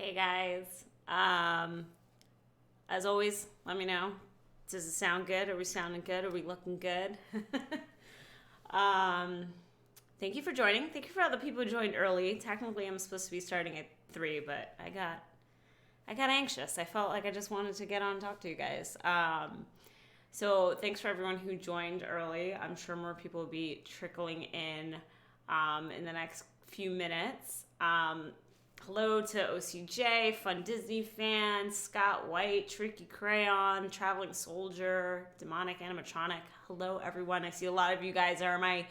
Hey guys. As always, let me know. Does it sound good? Are we sounding good? Are we looking good? um, Thank you for joining. Thank you for all the people who joined early. Technically, I'm supposed to be starting at 3, but I got anxious. I felt like I just wanted to get on and talk to you guys. So thanks for everyone who joined early. I'm sure more people will be trickling in the next few minutes. Hello to OCJ, Fun Disney Fans, Scott White, Tricky Crayon, Traveling Soldier, Demonic Animatronic. Hello, everyone. I see a lot of you guys are my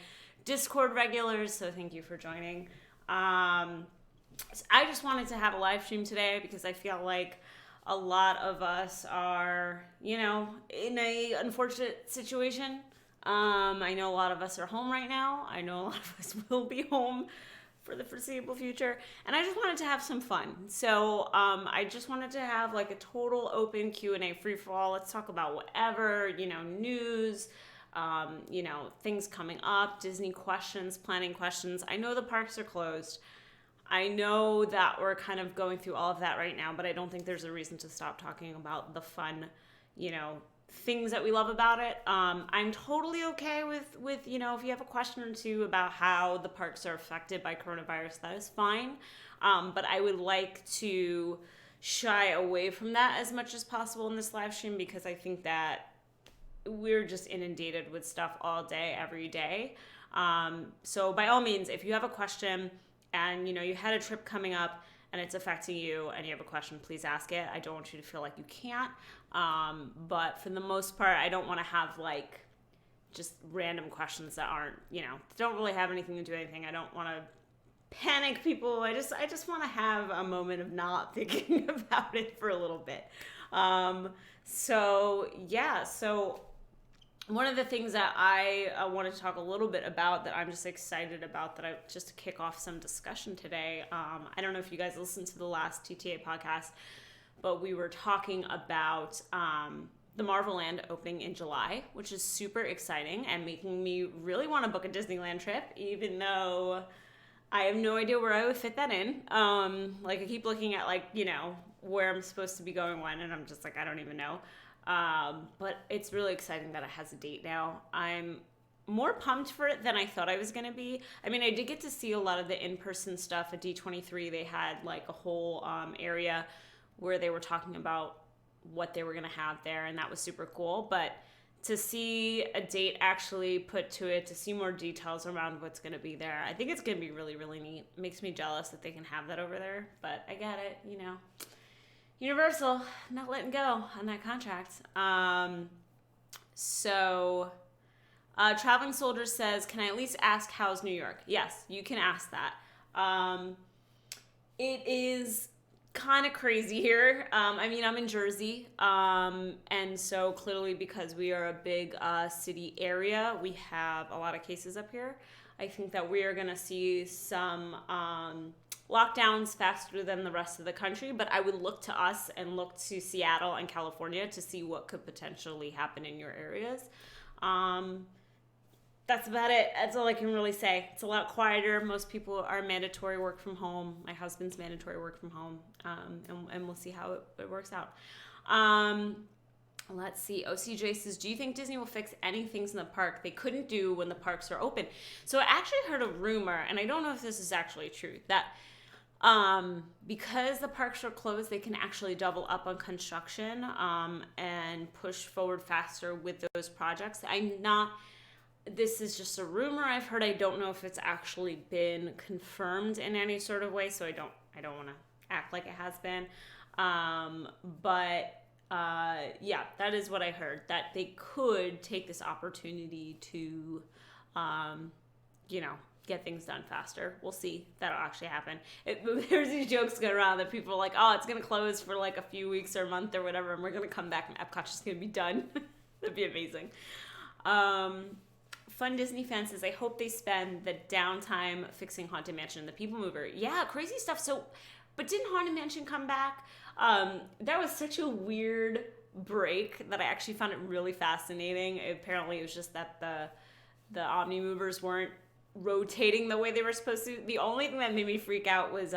Discord regulars, so thank you for joining. So I just wanted to have a live stream today because I feel like a lot of us are, in a unfortunate situation. I know a lot of us are home right now. I know a lot of us will be home for the foreseeable future, and I just wanted to have some fun. So I just wanted to have like a total open Q&A free for all. Let's talk about whatever, news, things coming up, Disney questions, planning questions. I know the parks are closed. I know that we're kind of going through all of that right now, but I don't think there's a reason to stop talking about the fun, things that we love about it. I'm totally okay with if you have a question or two about how the parks are affected by coronavirus, that is fine. But I would like to shy away from that as much as possible in this live stream because I think that we're just inundated with stuff all day, every day. So by all means, if you have a question and you had a trip coming up and it's affecting you and you have a question, please ask it. I don't want you to feel like you can't. But for the most part, I don't want to have like just random questions that aren't, don't really have anything to do with anything. I don't want to panic people. I just want to have a moment of not thinking about it for a little bit. So one of the things that I want to talk a little bit about that I'm just excited about that just to kick off some discussion today. I don't know if you guys listened to the last TTA podcast, but we were talking about the Marvel Land opening in July, which is super exciting and making me really want to book a Disneyland trip, even though I have no idea where I would fit that in. I keep looking at where I'm supposed to be going when, and I'm just like, I don't even know. But it's really exciting that it has a date now. I'm more pumped for it than I thought I was going to be. I mean, I did get to see a lot of the in-person stuff at D23. They had like a whole area where they were talking about what they were going to have there, and that was super cool. But to see a date actually put to it, to see more details around what's going to be there, I think it's going to be really, really neat. It makes me jealous that they can have that over there, but I get it, Universal, not letting go on that contract. Traveling Soldier says, can I at least ask how's New York? Yes, you can ask that. It is kind of crazy here. I'm in Jersey, and so clearly because we are a big city area, we have a lot of cases up here. I think that we are going to see some lockdowns faster than the rest of the country, but I would look to us and look to Seattle and California to see what could potentially happen in your areas. That's about it. That's all I can really say. It's a lot quieter. Most people are mandatory work from home. My husband's mandatory work from home, and we'll see how it works out. Let's see. OCJ says, do you think Disney will fix any things in the park they couldn't do when the parks are open? So I actually heard a rumor, and I don't know if this is actually true, that because the parks are closed, they can actually double up on construction and push forward faster with those projects. This is just a rumor I've heard. I don't know if it's actually been confirmed in any sort of way, so I don't want to act like it has been. That is what I heard, that they could take this opportunity to, get things done faster. We'll see if that'll actually happen. There's these jokes going around that people are like, oh, it's going to close for like a few weeks or a month or whatever, and we're going to come back and Epcot's just going to be done. That'd be amazing. Fun Disney Fan says, I hope they spend the downtime fixing Haunted Mansion and the People Mover. Yeah, crazy stuff. So, but didn't Haunted Mansion come back? That was such a weird break that I actually found it really fascinating. Apparently, it was just that the Omni Movers weren't rotating the way they were supposed to. The only thing that made me freak out was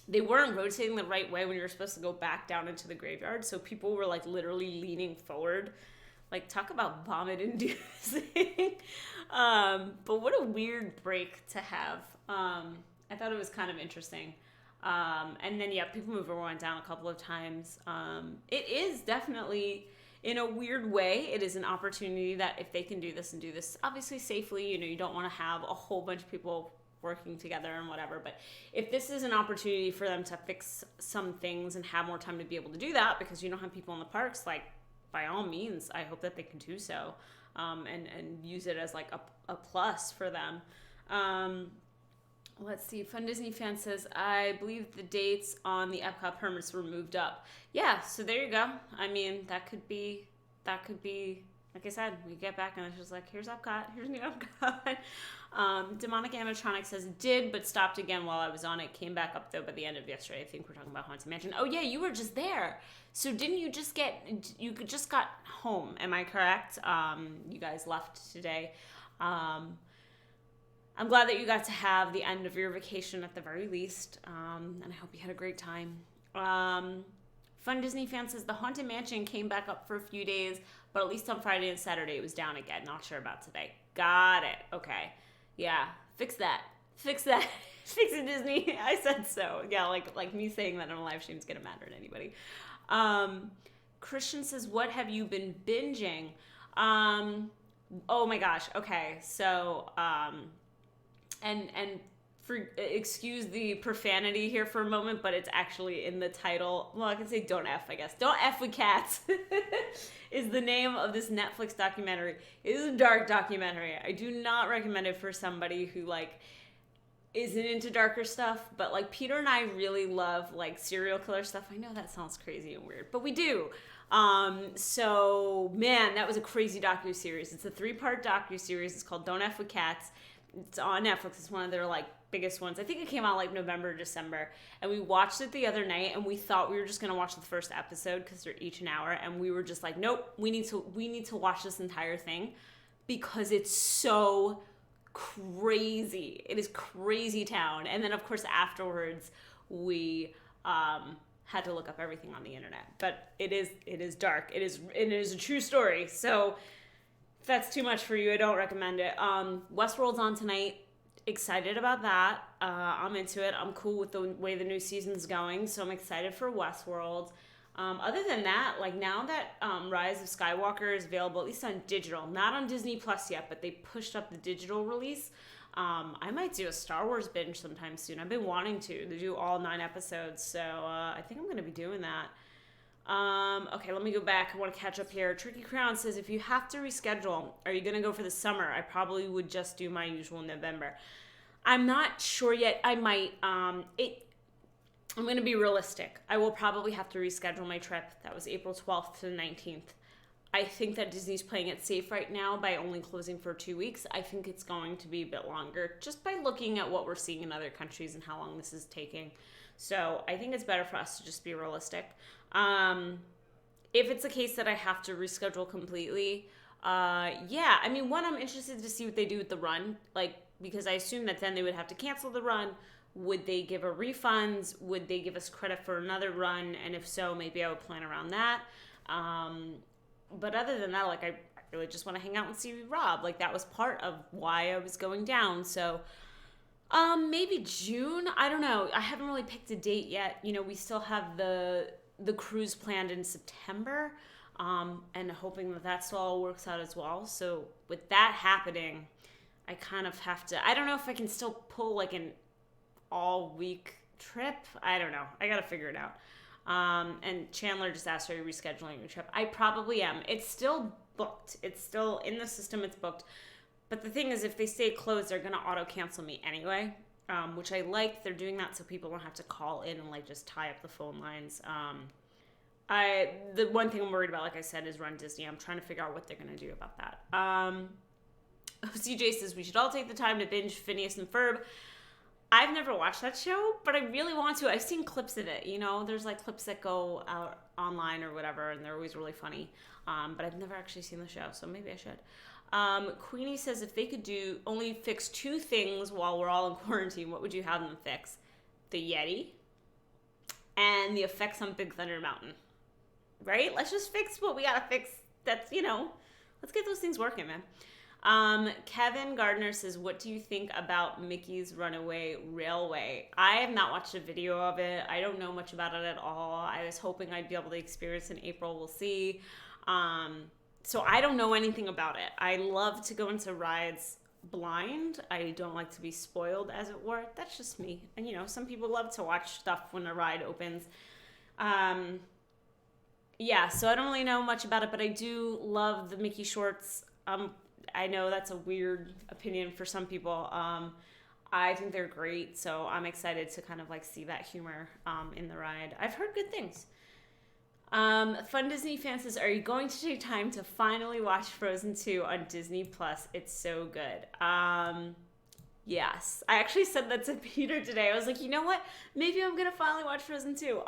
they weren't rotating the right way when you were supposed to go back down into the graveyard. So people were like literally leaning forward. Like, talk about vomit inducing. But what a weird break to have. I thought it was kind of interesting. And then, yeah, People Mover went down a couple of times. It is definitely, in a weird way, it is an opportunity that if they can do this and do this, obviously safely, you don't want to have a whole bunch of people working together and whatever. But if this is an opportunity for them to fix some things and have more time to be able to do that because you don't have people in the parks, like, by all means, I hope that they can do so, and use it as like a plus for them. Let's see. Fun Disney fan says, I believe the dates on the Epcot permits were moved up. Yeah, so there you go. I mean, that could be, like I said, we get back and it's just like, here's Epcot, here's new Epcot. Demonic Animatronic says, did, but stopped again while I was on it. Came back up, though, by the end of yesterday. I think we're talking about Haunted Mansion. Oh, yeah, you were just there. So didn't you just just got home, am I correct? You guys left today. I'm glad that you got to have the end of your vacation at the very least, and I hope you had a great time. Fun Disney fan says, the Haunted Mansion came back up for a few days, but at least on Friday and Saturday it was down again. Not sure about today. Got it. Okay. Yeah. Fix that. Fix it, Disney. I said so. Yeah, like me saying that on a live stream is going to matter to anybody. Christian says, what have you been binging? Oh my gosh. Okay. So, and excuse the profanity here for a moment, but it's actually in the title. Well, I can say don't F, I guess. Don't F with Cats is the name of this Netflix documentary. It is a dark documentary. I do not recommend it for somebody who, like, isn't into darker stuff, but, like, Peter and I really love, like, serial killer stuff. I know that sounds crazy and weird, but we do. So, man, that was a crazy docuseries. It's a 3-part docuseries. It's called Don't F with Cats. It's on Netflix. It's one of their, like, biggest ones. I think it came out like November, December, and we watched it the other night, and we thought we were just gonna watch the first episode because they're each an hour, and we were just like, nope, we need to watch this entire thing because it's so crazy. It is crazy town. And then of course afterwards we had to look up everything on the internet, but it is dark. It is a true story. So if that's too much for you, I don't recommend it. Westworld's on tonight. Excited about that. I'm into it. I'm cool with the way the new season's going, so I'm excited for Westworld. Other than that, like, now that Rise of Skywalker is available, at least on digital, not on Disney Plus yet, but they pushed up the digital release. I might do a Star Wars binge sometime soon. I've been wanting to do all 9 episodes, so I think I'm going to be doing that. Okay, let me go back. I want to catch up here. Tricky Crown says, if you have to reschedule, are you going to go for the summer? I probably would just do my usual November. I'm not sure yet. I might. I'm going to be realistic. I will probably have to reschedule my trip. That was April 12th to the 19th. I think that Disney's playing it safe right now by only closing for 2 weeks. I think it's going to be a bit longer just by looking at what we're seeing in other countries and how long this is taking. So I think it's better for us to just be realistic. If it's a case that I have to reschedule completely, yeah, I mean, one, I'm interested to see what they do with the run, like, because I assume that then they would have to cancel the run. Would they give a refund? Would they give us credit for another run? And if so, maybe I would plan around that. But other than that, like, I really just want to hang out and see Rob. Like, that was part of why I was going down. So maybe June. I don't know. I haven't really picked a date yet. You know, we still have the cruise planned in September, and hoping that still all works out as well. So with that happening, I kind of have to, I don't know if I can still pull like an all week trip. I don't know. I got to figure it out. And Chandler just asked, are you rescheduling your trip? I probably am. It's still booked. It's still in the system. It's booked. But the thing is, if they stay closed, they're going to auto cancel me anyway, which I like. They're doing that so people don't have to call in and like just tie up the phone lines. The one thing I'm worried about, like I said, is Run Disney. I'm trying to figure out what they're going to do about that. CJ says we should all take the time to binge Phineas and Ferb. I've never watched that show, but I really want to. I've seen clips of it. You know, there's like clips that go out online or whatever, and they're always really funny. But I've never actually seen the show, so maybe I should. Queenie says if they could only fix 2 things while we're all in quarantine, what would you have them fix? The Yeti and the effects on Big Thunder Mountain. Right? Let's just fix what we gotta fix. That's, let's get those things working, man. Kevin Gardner says, what do you think about Mickey's Runaway Railway? I have not watched a video of it. I don't know much about it at all. I was hoping I'd be able to experience it in April. We'll see. So I don't know anything about it. I love to go into rides blind. I don't like to be spoiled, as it were. That's just me. And, some people love to watch stuff when a ride opens. Yeah, so I don't really know much about it, but I do love the Mickey shorts. I know that's a weird opinion for some people. I think they're great, so I'm excited to kind of see that humor in the ride. I've heard good things. Fun Disney fan says, are you going to take time to finally watch Frozen 2 on Disney Plus? It's so good. Yes. I actually said that to Peter today. I was like, you know what? Maybe I'm going to finally watch Frozen 2.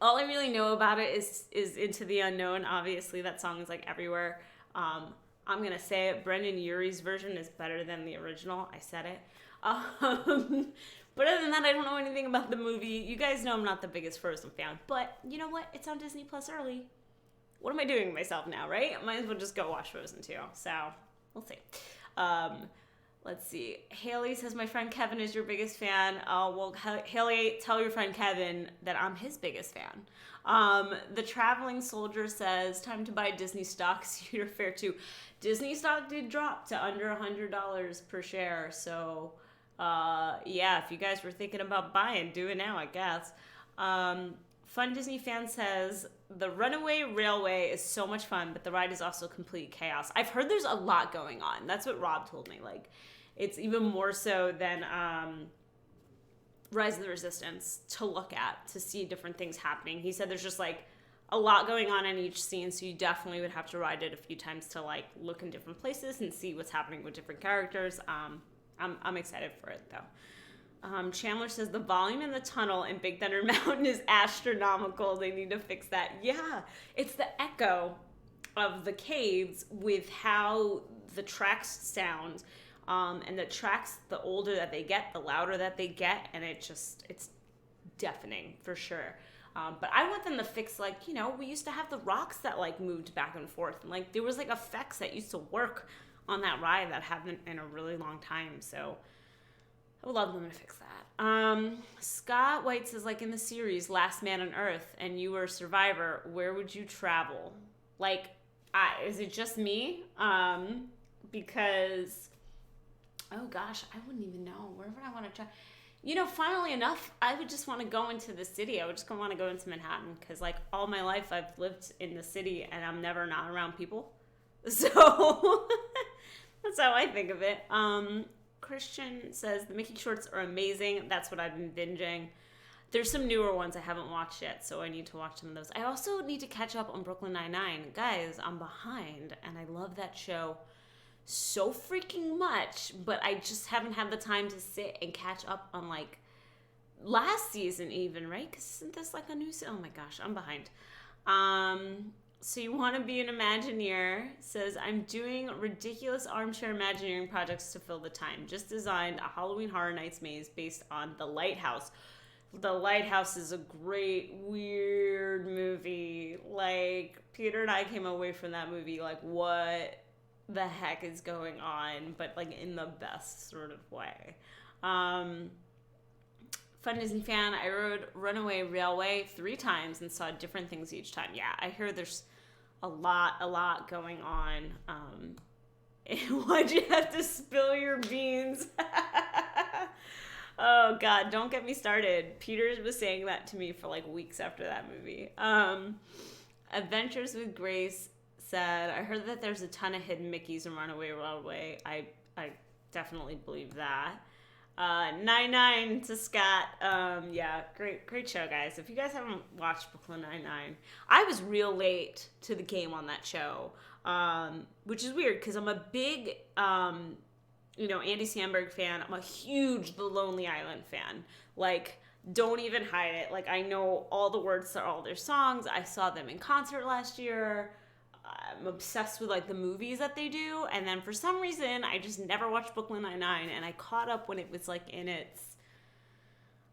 All I really know about it is Into the Unknown. Obviously, that song is everywhere. I'm going to say it. Brendan Urie's version is better than the original. I said it. But other than that, I don't know anything about the movie. You guys know I'm not the biggest Frozen fan. But you know what? It's on Disney Plus early. What am I doing with myself now, right? Might as well just go watch Frozen 2. So, we'll see. Let's see. Haley says, my friend Kevin is your biggest fan. Well, Haley, tell your friend Kevin that I'm his biggest fan. The Traveling Soldier says, time to buy Disney stock. Cedar Fair 2. Disney stock did drop to under $100 per share. So, yeah, if you guys were thinking about buying, do it now, I guess. Fun Disney fan says, the Runaway Railway is so much fun, but the ride is also complete chaos. I've heard there's a lot going on. That's what Rob told me. It's even more so than Rise of the Resistance to look at, to see different things happening. He said there's just a lot going on in each scene, so you definitely would have to ride it a few times to look in different places and see what's happening with different characters. I'm excited for it though. Chandler says the volume in the tunnel in Big Thunder Mountain is astronomical. They need to fix that. Yeah, it's the echo of the caves with how the tracks sound. And the tracks, the older that they get, the louder that they get, and it's deafening for sure. But I want them to fix we used to have the rocks that moved back and forth, and there was effects that used to work on that ride that haven't in a really long time. So I would love them to fix that. Scott White says, in the series Last Man on Earth, and you were a survivor, where would you travel? Is it just me? Because, oh gosh, I wouldn't even know. Where would I want to try? Funnily enough, I would just want to go into the city. I would just want to go into Manhattan because, all my life I've lived in the city and I'm never not around people. So that's how I think of it. Christian says the Mickey shorts are amazing. That's what I've been binging. There's some newer ones I haven't watched yet, so I need to watch some of those. I also need to catch up on Brooklyn Nine-Nine. Guys, I'm behind, and I love that show so freaking much, but I just haven't had the time to sit and catch up on last season even, right? Because isn't this a new season? Oh my gosh, I'm behind. So you want to be an Imagineer says, I'm doing ridiculous armchair Imagineering projects to fill the time. Just designed a Halloween Horror Nights maze based on The Lighthouse. The Lighthouse is a great, weird movie. Peter and I came away from that movie what the heck is going on, but in the best sort of way. Fun Disney fan, I rode Runaway Railway 3 times and saw different things each time. Yeah, I hear there's a lot going on. Why'd you have to spill your beans? Oh God, don't get me started. Peter was saying that to me for weeks after that movie. Adventures with Grace said, I heard that there's a ton of hidden Mickeys in Runaway Railway. I definitely believe that. 9 to Scott. Yeah, great show, guys. If you guys haven't watched Brooklyn Nine-Nine, I was real late to the game on that show, which is weird because I'm a big, Andy Samberg fan. I'm a huge The Lonely Island fan. Don't even hide it. I know all the words to all their songs. I saw them in concert last year. I'm obsessed with the movies that they do, and then for some reason I just never watched Brooklyn Nine-Nine, and I caught up when it was in its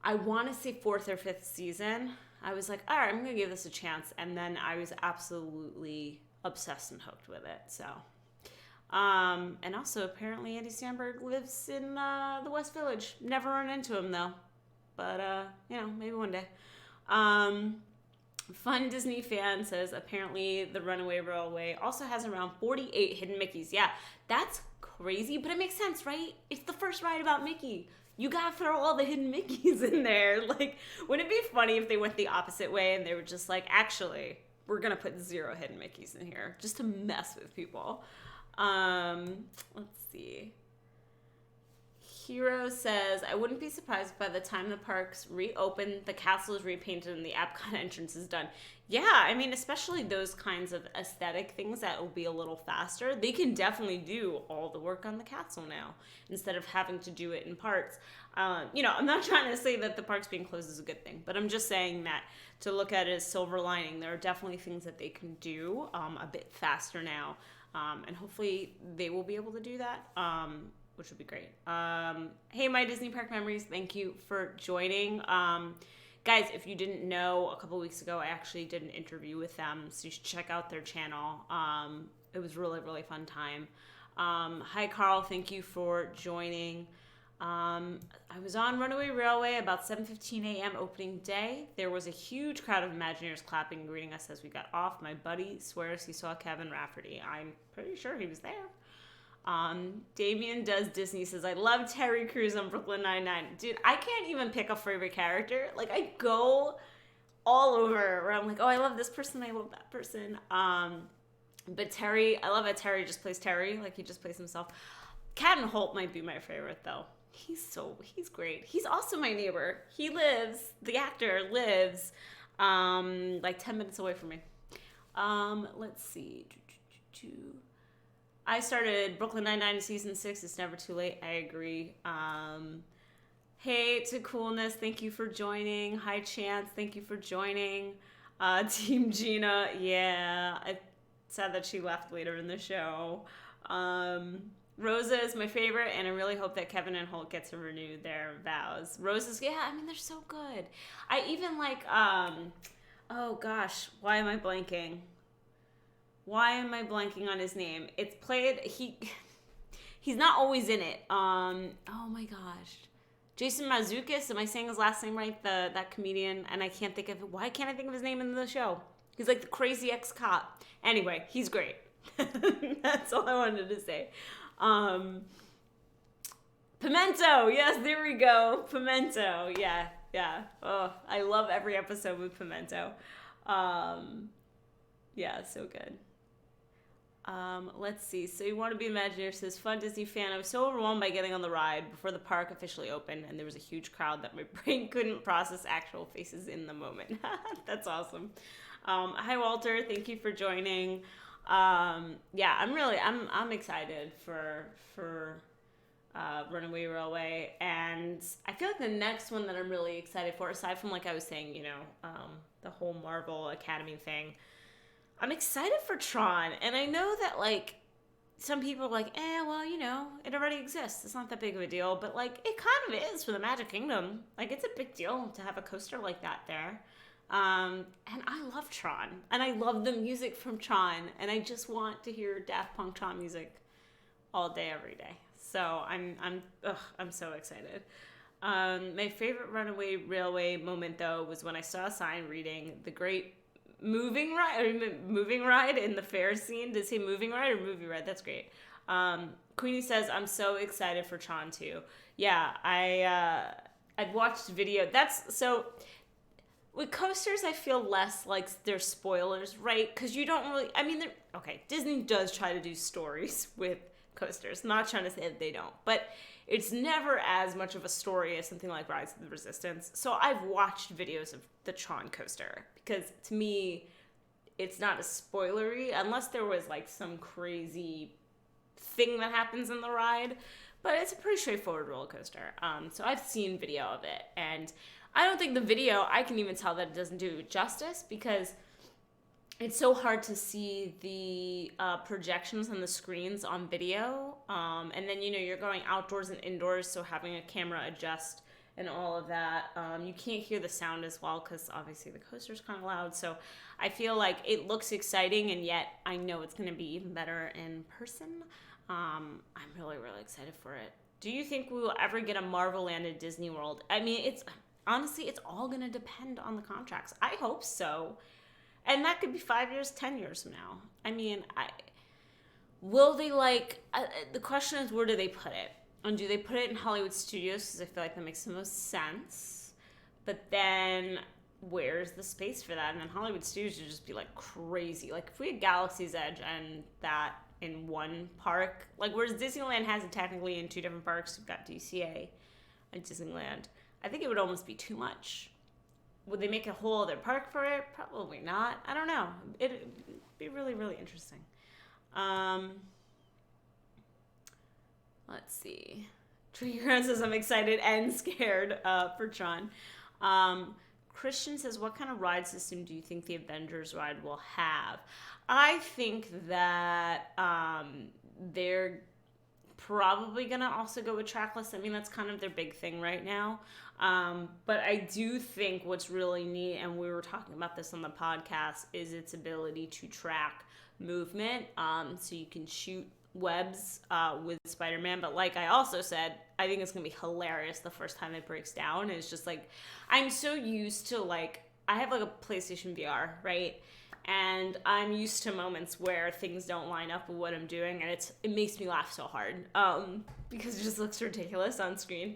I want to say 4th or 5th season. I was like, all right, I'm going to give this a chance. And then I was absolutely obsessed and hooked with it. So, and also apparently Andy Samberg lives in the West Village. Never run into him though. But, maybe one day. Fun Disney fan says apparently the Runaway Railway also has around 48 hidden Mickeys. Yeah, that's crazy, but it makes sense, right? It's the first ride about Mickey. You gotta throw all the hidden Mickeys in there. Like, wouldn't it be funny if they went the opposite way and they were just like, actually, we're gonna put 0 hidden Mickeys in here just to mess with people. Let's see. Hero says, I wouldn't be surprised by the time the parks reopen, the castle is repainted, and the Epcot entrance is done. Yeah, I mean, especially those kinds of aesthetic things that will be a little faster. They can definitely do all the work on the castle now instead of having to do it in parts. I'm not trying to say that the parks being closed is a good thing, but I'm just saying that to look at it as silver lining, there are definitely things that they can do a bit faster now, and hopefully they will be able to do that. Which would be great. Hey, my Disney Park Memories, thank you for joining. Guys, if you didn't know, a couple weeks ago, I actually did an interview with them, so you should check out their channel. It was really, really fun time. Hi, Carl, thank you for joining. I was on Runaway Railway about 7:15 a.m. opening day. There was a huge crowd of Imagineers clapping and greeting us as we got off. My buddy swears he saw Kevin Rafferty. I'm pretty sure he was there. Damien Does Disney says, I love Terry Crews on Brooklyn Nine-Nine. Dude, I can't even pick a favorite character. Like, I go all over where I'm like, oh, I love this person, I love that person. But Terry, I love that Terry just plays Terry, like he just plays himself. Captain Holt might be my favorite, though. He's great. He's also my neighbor. The actor lives, like 10 minutes away from me. Let's see. I started Brooklyn Nine-Nine season 6. It's never too late. I agree. Hey to Coolness, thank you for joining. Hi Chance, thank you for joining. Team Gina, yeah. I'm sad that she left later in the show. Rosa is my favorite, and I really hope that Kevin and Holt get to renew their vows. Rosa's, yeah, I mean, they're so good. I even like, oh gosh, why am I blanking? Why am I blanking on his name? It's played, he's not always in it. Oh my gosh. Jason Mazukis, am I saying his last name right? That comedian, and I can't think of it. Why can't I think of his name in the show? He's like the crazy ex-cop. Anyway, he's great. That's all I wanted to say. Pimento, yes, there we go. Pimento, yeah. Oh, I love every episode with Pimento. Yeah, so good. Let's see. So You Want to Be Imagineer says, fun Disney fan. I was so overwhelmed by getting on the ride before the park officially opened, and there was a huge crowd that my brain couldn't process actual faces in the moment. That's awesome. Hi, Walter. Thank you for joining. Yeah, I'm excited for Runaway Railway, and I feel like the next one that I'm really excited for, aside from like I was saying, the whole Marvel Academy thing, I'm excited for Tron. And I know that like some people are like, well, it already exists, it's not that big of a deal, but like it kind of is for the Magic Kingdom. Like, it's a big deal to have a coaster like that there. And I love Tron, and I love the music from Tron, and I just want to hear Daft Punk Tron music all day, every day. So I'm so excited. My favorite Runaway Railway moment, though, was when I saw a sign reading the great moving ride in the fair scene. Did it say moving ride or movie ride? That's great. Queenie says, I'm so excited for Tron 2. Yeah, I've watched video. With coasters, I feel less like they're spoilers, right? Because you don't really, Disney does try to do stories with coasters. I'm not trying to say that they don't, but it's never as much of a story as something like Rise of the Resistance. So I've watched videos of the Tron coaster because to me, it's not as spoilery unless there was like some crazy thing that happens in the ride, but it's a pretty straightforward roller coaster. So I've seen video of it, and I don't think the video, I can even tell that it doesn't do it justice because it's so hard to see the projections on the screens on video. And then, you're going outdoors and indoors, so having a camera adjust and all of that. You can't hear the sound as well because obviously the coaster's kind of loud. So I feel like it looks exciting, and yet I know it's going to be even better in person. I'm really, really excited for it. Do you think we will ever get a Marvel Land at Disney World? I mean, it's honestly, it's all going to depend on the contracts. I hope so. And that could be 5 years, 10 years from now. I mean, will they the question is, where do they put it? And do they put it in Hollywood Studios? Because I feel like that makes the most sense. But then where's the space for that? And then Hollywood Studios would just be like crazy. Like if we had Galaxy's Edge and that in one park, like whereas Disneyland has it technically in 2 different parks, we've got DCA and Disneyland, I think it would almost be too much. Would they make a whole other park for it? Probably not. I don't know. It'd be really, really interesting. Let's see. Tree Ground says, I'm excited and scared for Tron. Christian says, what kind of ride system do you think the Avengers ride will have? I think that they're probably going to also go with trackless. I mean, that's kind of their big thing right now. But I do think what's really neat, and we were talking about this on the podcast, is its ability to track movement. So you can shoot webs with Spider-Man, but like I also said, I think it's gonna be hilarious the first time it breaks down. It's just like, I'm so used to like, I have like a PlayStation VR, right? And I'm used to moments where things don't line up with what I'm doing, and it makes me laugh so hard because it just looks ridiculous on screen.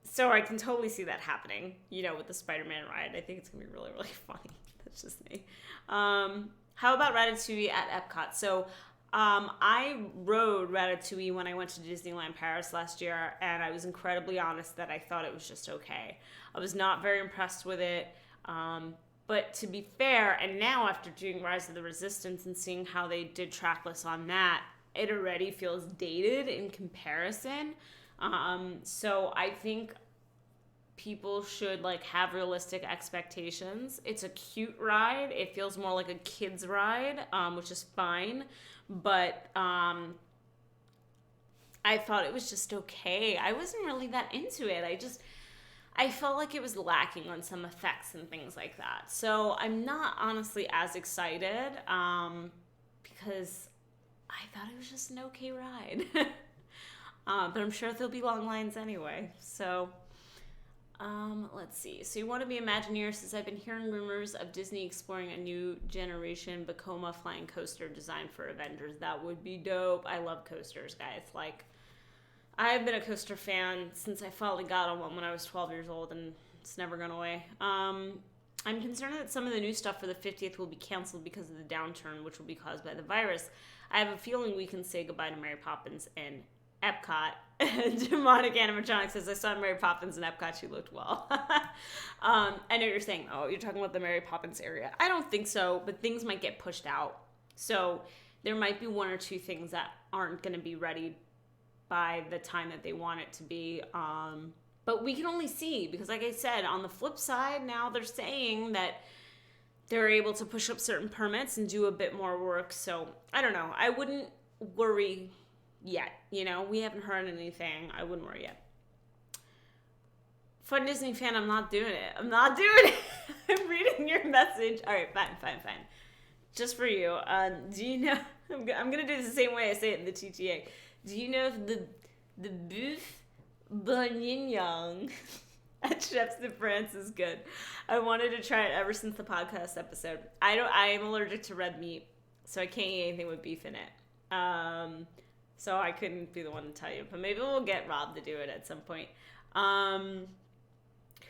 So I can totally see that happening, you know, with the Spider-Man ride. I think it's gonna be really, really funny. That's just me. How about Ratatouille at Epcot? So I rode Ratatouille when I went to Disneyland Paris last year, and I was incredibly honest that I thought it was just okay. I was not very impressed with it. But to be fair, and now after doing Rise of the Resistance and seeing how they did trackless on that, it already feels dated in comparison. So I think people should like have realistic expectations. It's a cute ride. It feels more like a kid's ride, which is fine. But I thought it was just okay. I wasn't really that into it. I felt like it was lacking on some effects and things like that. So I'm not honestly as excited because I thought it was just an okay ride. But I'm sure there'll be long lines anyway. So let's see. So You Want to Be Imagineer says, I've been hearing rumors of Disney exploring a new generation Vekoma flying coaster designed for Avengers. That would be dope. I love coasters, guys. Like, I've been a coaster fan since I finally got on one when I was 12 years old, and it's never gone away. I'm concerned that some of the new stuff for the 50th will be canceled because of the downturn, which will be caused by the virus. I have a feeling we can say goodbye to Mary Poppins and Epcot. Demonic Animatronic says, I saw Mary Poppins in Epcot. She looked well. I know what you're saying. Oh, you're talking about the Mary Poppins area. I don't think so, but things might get pushed out. So there might be 1 or 2 things that aren't going to be ready by the time that they want it to be. But we can only see, because like I said, on the flip side, now they're saying that they're able to push up certain permits and do a bit more work. So I don't know. I wouldn't worry yet. You know, we haven't heard anything. I wouldn't worry yet. Fun Disney fan, I'm not doing it. I'm not doing it. I'm reading your message. All right, fine. Just for you. Do you know, I'm going to do this the same way I say it in the TTA. Do you know if the beef bourguignon at Chefs de France is good? I wanted to try it ever since the podcast episode. I am allergic to red meat, so I can't eat anything with beef in it. So I couldn't be the one to tell you, but maybe we'll get Rob to do it at some point.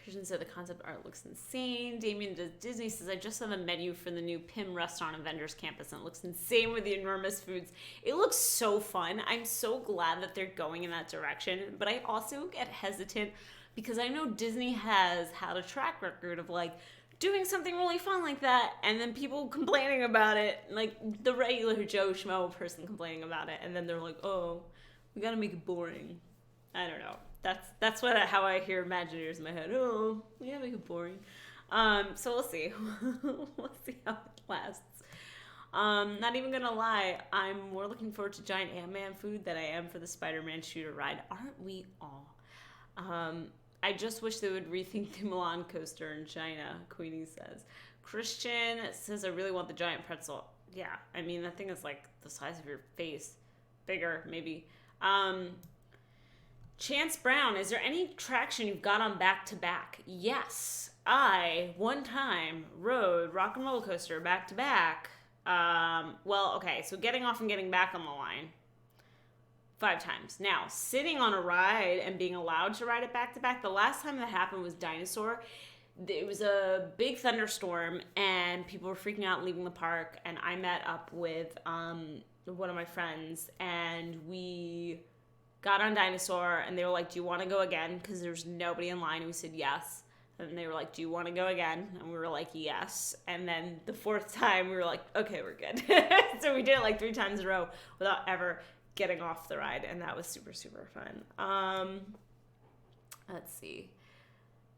Christian said the concept art looks insane. Damien does Disney says, I just saw the menu for the new Pym restaurant on Avengers Campus, and it looks insane with the enormous foods. It looks so fun. I'm so glad that they're going in that direction, but I also get hesitant because I know Disney has had a track record of like doing something really fun like that, and then people complaining about it, like the regular Joe Schmo person complaining about it, and then they're like, oh, we gotta make it boring. I don't know. That's how I hear Imagineers in my head. Oh, we gotta make it boring. So we'll see. We'll see how it lasts. Not even gonna lie, I'm more looking forward to giant Ant-Man food than I am for the Spider-Man shooter ride. Aren't we all? I just wish they would rethink the Milan coaster in China, Queenie says. Christian says, I really want the giant pretzel. Yeah, I mean, that thing is like the size of your face. Bigger, maybe. Chance Brown, is there any traction you've got on back-to-back? Yes. I, one time, rode Rock and Roller Coaster back-to-back. Well, okay, so getting off and getting back on the line 5 times. Now, sitting on a ride and being allowed to ride it back to back, the last time that happened was Dinosaur. It was a big thunderstorm and people were freaking out leaving the park, and I met up with one of my friends and we got on Dinosaur and they were like, do you want to go again? Because there's nobody in line. And we said yes. And they were like, do you want to go again? And we were like, yes. And then the 4th time we were like, okay, we're good. So we did it like 3 times in a row without ever getting off the ride, and that was super, super fun. Let's see.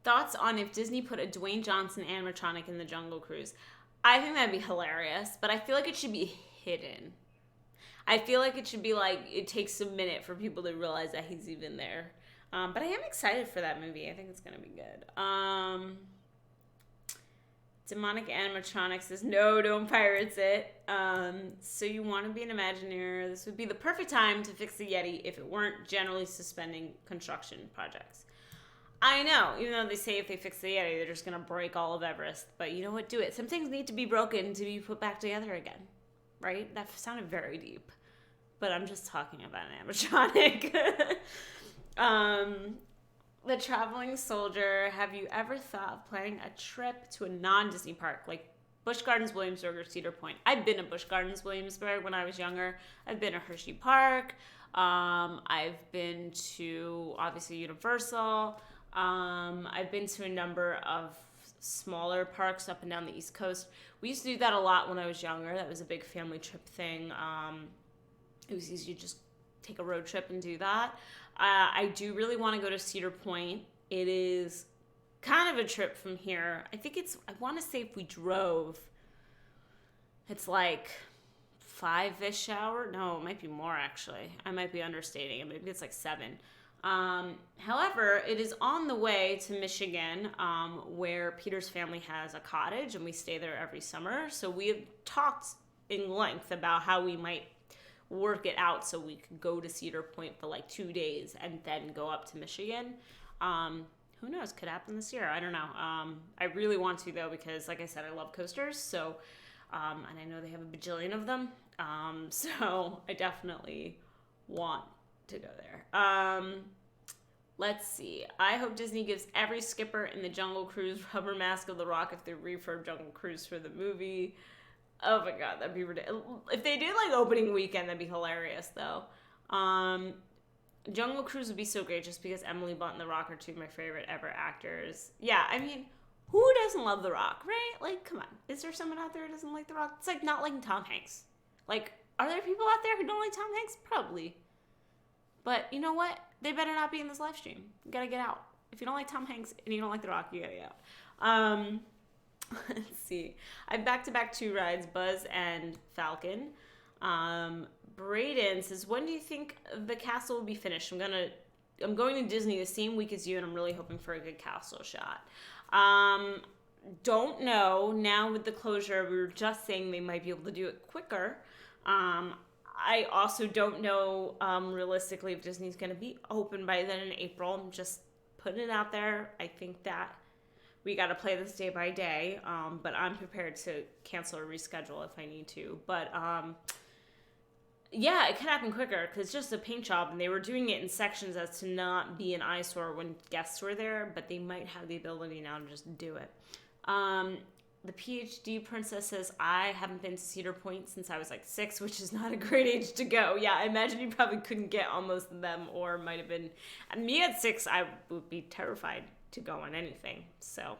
Thoughts on if Disney put a Dwayne Johnson animatronic in the Jungle Cruise? I think that'd be hilarious, but I feel like it should be hidden. I feel like it should be like, it takes a minute for people to realize that he's even there. But I am excited for that movie. I think it's going to be good. Demonic Animatronics says, no, don't pirates it. So you want to be an Imagineer. This would be the perfect time to fix the Yeti if it weren't generally suspending construction projects. I know, even though they say if they fix the Yeti, they're just going to break all of Everest. But you know what? Do it. Some things need to be broken to be put back together again. Right? That sounded very deep. But I'm just talking about an animatronic. The Traveling Soldier, have you ever thought of planning a trip to a non-Disney park, like Busch Gardens, Williamsburg, or Cedar Point? I've been to Busch Gardens, Williamsburg when I was younger. I've been to Hershey Park. I've been to, obviously, Universal. I've been to a number of smaller parks up and down the East Coast. We used to do that a lot when I was younger. That was a big family trip thing. It was easy to just take a road trip and do that. I do really want to go to Cedar Point. It is kind of a trip from here. I want to say if we drove, it's like 5-ish hour. No, it might be more actually. I might be understating it. Maybe it's like 7. However, it is on the way to Michigan, where Peter's family has a cottage and we stay there every summer. So we have talked in length about how we might work it out so we could go to Cedar Point for like 2 days and then go up to Michigan. Who knows? Could happen this year. I don't know. I really want to though, because like I said, I love coasters. So, and I know they have a bajillion of them. So I definitely want to go there. Let's see. I hope Disney gives every skipper in the Jungle Cruise rubber mask of the Rock if they refurb Jungle Cruise for the movie. Oh my god, that'd be ridiculous. If they did like opening weekend, that'd be hilarious though. Jungle Cruise would be so great just because Emily Blunt and The Rock are 2 of my favorite ever actors. Yeah, I mean, who doesn't love The Rock, right? Like, come on. Is there someone out there who doesn't like The Rock? It's like not liking Tom Hanks. Like, are there people out there who don't like Tom Hanks? Probably. But you know what? They better not be in this live stream. You gotta get out. If you don't like Tom Hanks and you don't like The Rock, you gotta get out. Let's see. I back-to-back 2 rides, Buzz and Falcon. Braden says, when do you think the castle will be finished? I'm going to Disney the same week as you, and I'm really hoping for a good castle shot. Don't know. Now with the closure, we were just saying they might be able to do it quicker. I also don't know realistically if Disney's going to be open by then in April. I'm just putting it out there. I think that we got to play this day by day, but I'm prepared to cancel or reschedule if I need to. But yeah, it could happen quicker because it's just a paint job, and they were doing it in sections as to not be an eyesore when guests were there, but they might have the ability now to just do it. The PhD Princess says, I haven't been to Cedar Point since I was like 6, which is not a great age to go. Yeah, I imagine you probably couldn't get on most of them, or might have been. And me at 6, I would be terrified to go on anything. So,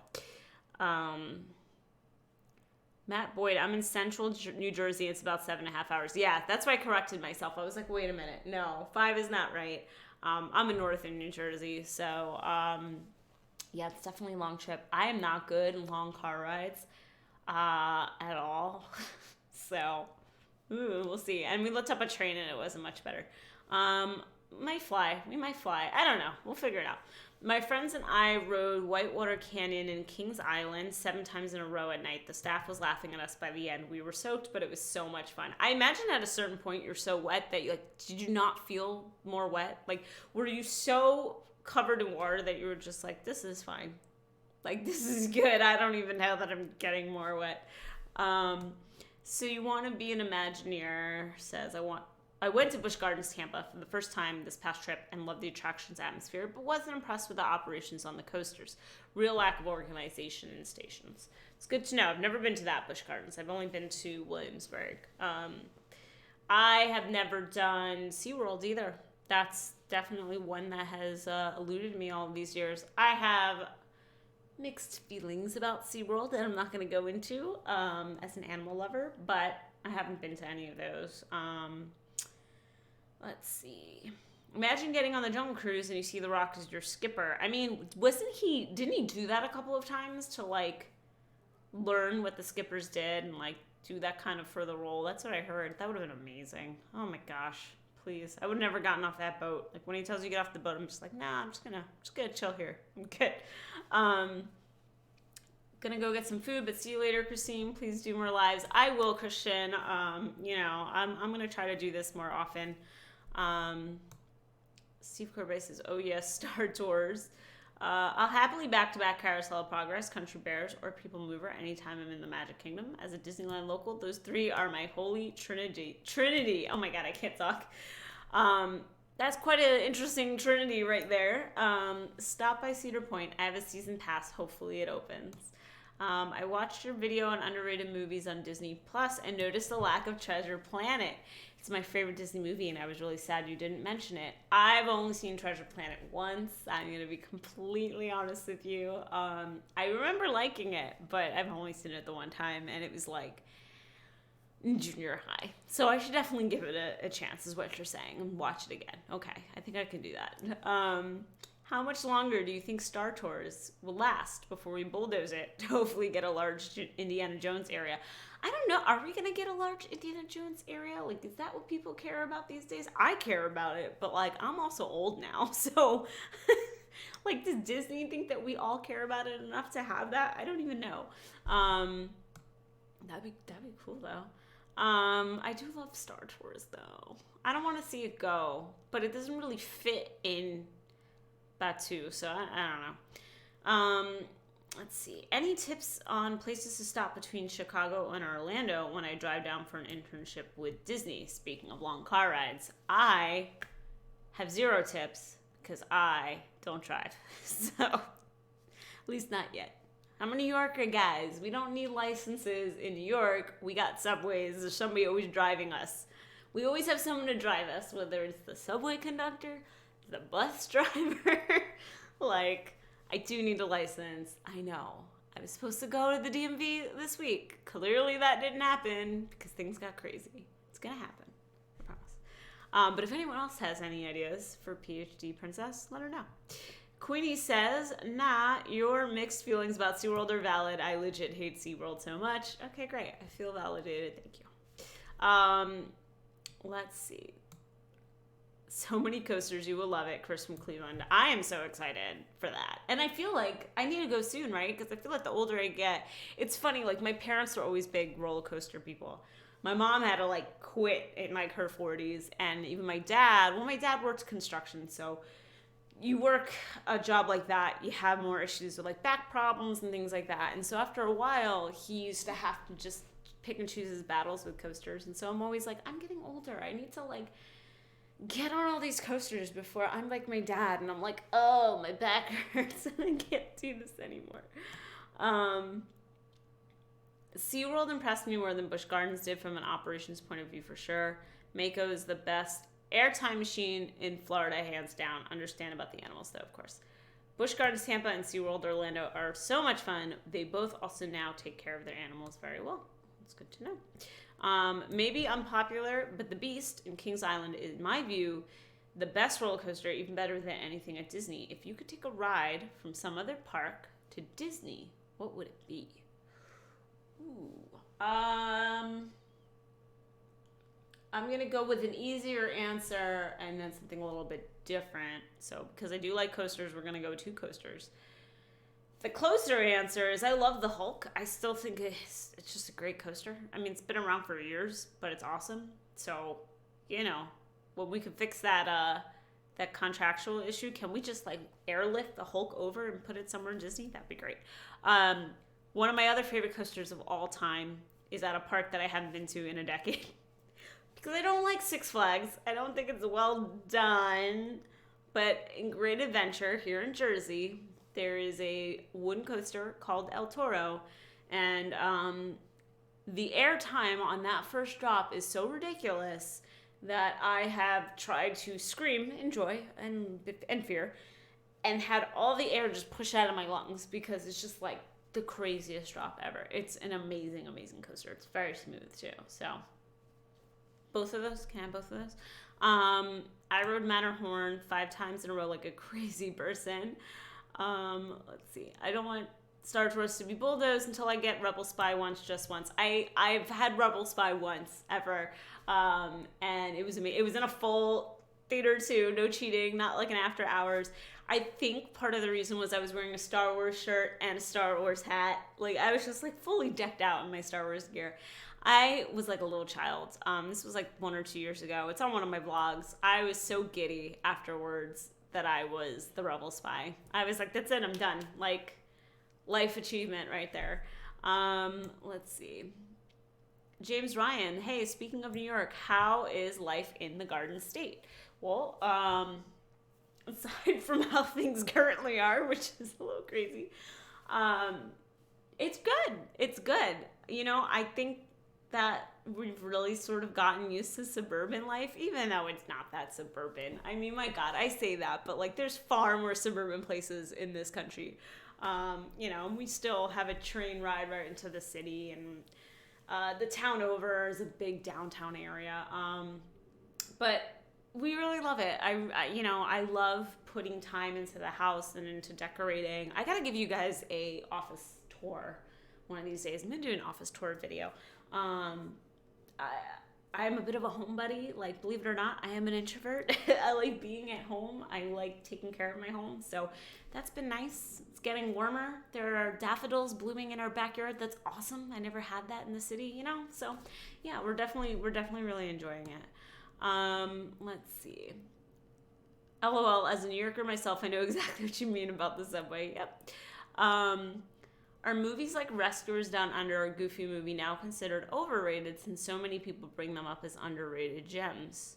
Matt Boyd, I'm in central New Jersey. It's about 7.5 hours. Yeah, that's why I corrected myself. I was like, wait a minute. No, 5 is not right. I'm in northern New Jersey. So, yeah, it's definitely a long trip. I am not good in long car rides at all. So, we'll see. And we looked up a train and it wasn't much better. We might fly. I don't know. We'll figure it out. My friends and I rode Whitewater Canyon and Kings Island 7 times in a row at night. The staff was laughing at us by the end. We were soaked, but it was so much fun. I imagine at a certain point you're so wet that you like, did you not feel more wet? Like, were you so covered in water that you were just like, this is fine. Like, this is good. I don't even know that I'm getting more wet. So you want to be an Imagineer, says, I went to Busch Gardens, Tampa for the first time this past trip and loved the attractions atmosphere, but wasn't impressed with the operations on the coasters. Real lack of organization in stations. It's good to know. I've never been to that Busch Gardens. I've only been to Williamsburg. I have never done SeaWorld either. That's definitely one that has eluded me all of these years. I have mixed feelings about SeaWorld that I'm not going to go into as an animal lover, but I haven't been to any of those. Let's see. Imagine getting on the Jungle Cruise and you see The Rock as your skipper. I mean, didn't he do that a couple of times to like learn what the skippers did and like do that kind of for the role? That's what I heard. That would have been amazing. Oh my gosh. Please. I would have never gotten off that boat. Like when he tells you to get off the boat, I'm just like, nah, I'm just gonna chill here. I'm good. Gonna go get some food, but see you later, Christine. Please do more lives. I will, Christian. I'm gonna try to do this more often. Steve Corbett says, oh yes, Star Tours. I'll happily back-to-back Carousel of Progress, Country Bears, or People Mover anytime I'm in the Magic Kingdom. As a Disneyland local, those 3 are my holy trinity. Oh my god, I can't talk. That's quite an interesting trinity right there. Stop by Cedar Point. I have a season pass. Hopefully it opens. I watched your video on underrated movies on Disney Plus and noticed the lack of Treasure Planet. It's my favorite Disney movie, and I was really sad you didn't mention it. I've only seen Treasure Planet once. I'm going to be completely honest with you. I remember liking it, but I've only seen it the one time, and it was like in junior high. So I should definitely give it a chance, is what you're saying, and watch it again. Okay, I think I can do that. How much longer do you think Star Tours will last before we bulldoze it to hopefully get a large Indiana Jones area? I don't know. Are we going to get a large Indiana Jones area? Like, is that what people care about these days? I care about it, but, like, I'm also old now. So, like, does Disney think that we all care about it enough to have that? I don't even know. That'd be cool, though. I do love Star Tours, though. I don't want to see it go, but it doesn't really fit in that, too. So, I don't know. Let's see. Any tips on places to stop between Chicago and Orlando when I drive down for an internship with Disney? Speaking of long car rides, I have 0 tips because I don't drive. So, at least not yet. I'm a New Yorker, guys. We don't need licenses in New York. We got subways. There's somebody always driving us. We always have someone to drive us, whether it's the subway conductor, the bus driver. Like, I do need a license. I know. I was supposed to go to the DMV this week. Clearly that didn't happen because things got crazy. It's going to happen. I promise. But if anyone else has any ideas for PhD Princess, let her know. Queenie says, nah, your mixed feelings about SeaWorld are valid. I legit hate SeaWorld so much. Okay, great. I feel validated. Thank you. Let's see. So many coasters. You will love it. Chris from Cleveland. I am so excited for that. And I feel like I need to go soon, right? Because I feel like the older I get, it's funny. Like, my parents were always big roller coaster people. My mom had to, like, quit in, like, her 40s. And even my dad worked construction. So you work a job like that, you have more issues with, like, back problems and things like that. And so after a while, he used to have to just pick and choose his battles with coasters. And so I'm always like, I'm getting older. I need to, like, get on all these coasters before I'm like my dad, and I'm like, oh, my back hurts and I can't do this anymore. SeaWorld impressed me more than Busch Gardens did from an operations point of view for sure. Mako is the best airtime machine in Florida, hands down. Understand about the animals though, of course. Busch Gardens Tampa and SeaWorld Orlando are so much fun. They both also now take care of their animals very well. It's good to know. Maybe unpopular, but the Beast in Kings Island is, in my view, the best roller coaster, even better than anything at Disney. If you could take a ride from some other park to Disney, what would it be? Ooh. I'm going to go with an easier answer and then something a little bit different. So, because I do like coasters, we're going to go 2 coasters. The closer answer is I love the Hulk. I still think it's just a great coaster. I mean, it's been around for years, but it's awesome. So, when we can fix that contractual issue, can we just like airlift the Hulk over and put it somewhere in Disney? That'd be great. One of my other favorite coasters of all time is at a park that I haven't been to in a decade. Because I don't like Six Flags. I don't think it's well done. But in Great Adventure here in Jersey, there is a wooden coaster called El Toro. And the air time on that first drop is so ridiculous that I have tried to scream in joy and fear and had all the air just push out of my lungs because it's just like the craziest drop ever. It's an amazing, amazing coaster. It's very smooth too. So both of those. Can I have both of those? I rode Matterhorn 5 times in a row like a crazy person. Let's see. I don't want Star Tours to be bulldozed until I get Rebel Spy just once. I've had Rebel Spy once ever, and it was amazing. It was in a full theater too, no cheating, not like an after hours. I think part of the reason was I was wearing a Star Wars shirt and a Star Wars hat. Like I was just like fully decked out in my Star Wars gear. I was like a little child. This was like 1 or 2 years ago. It's on one of my vlogs. I was so giddy afterwards that I was the Rebel Spy. I was like, that's it, I'm done. Like, life achievement right there. Let's see. James Ryan, hey, speaking of New York, how is life in the Garden State? Well, aside from how things currently are, which is a little crazy, it's good. It's good. I think that we've really sort of gotten used to suburban life, even though it's not that suburban. I mean, my God, I say that, but like there's far more suburban places in this country. We still have a train ride right into the city, and the town over is a big downtown area. But we really love it. I love putting time into the house and into decorating. I gotta give you guys a office tour one of these days. I'm gonna do an office tour video. I'm a bit of a homebody. Like, believe it or not, I am an introvert. I like being at home. I like taking care of my home. So that's been nice. It's getting warmer. There are daffodils blooming in our backyard. That's awesome. I never had that in the city, So yeah, we're definitely really enjoying it. Let's see. LOL, as a New Yorker myself, I know exactly what you mean about the subway. Yep. Are movies like Rescuers Down Under or Goofy Movie now considered overrated since so many people bring them up as underrated gems?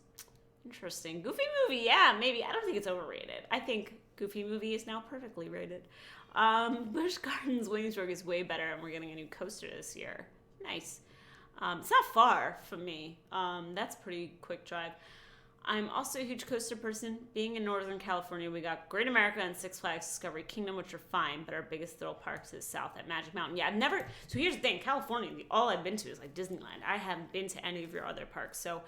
Interesting. Goofy Movie, yeah, maybe. I don't think it's overrated. I think Goofy Movie is now perfectly rated. Busch Gardens Williamsburg is way better, and we're getting a new coaster this year. Nice. It's not far from me. That's a pretty quick drive. I'm also a huge coaster person. Being in Northern California, we got Great America and Six Flags Discovery Kingdom, which are fine, but our biggest thrill parks is south at Magic Mountain. Yeah, so here's the thing, California, all I've been to is like Disneyland. I haven't been to any of your other parks. So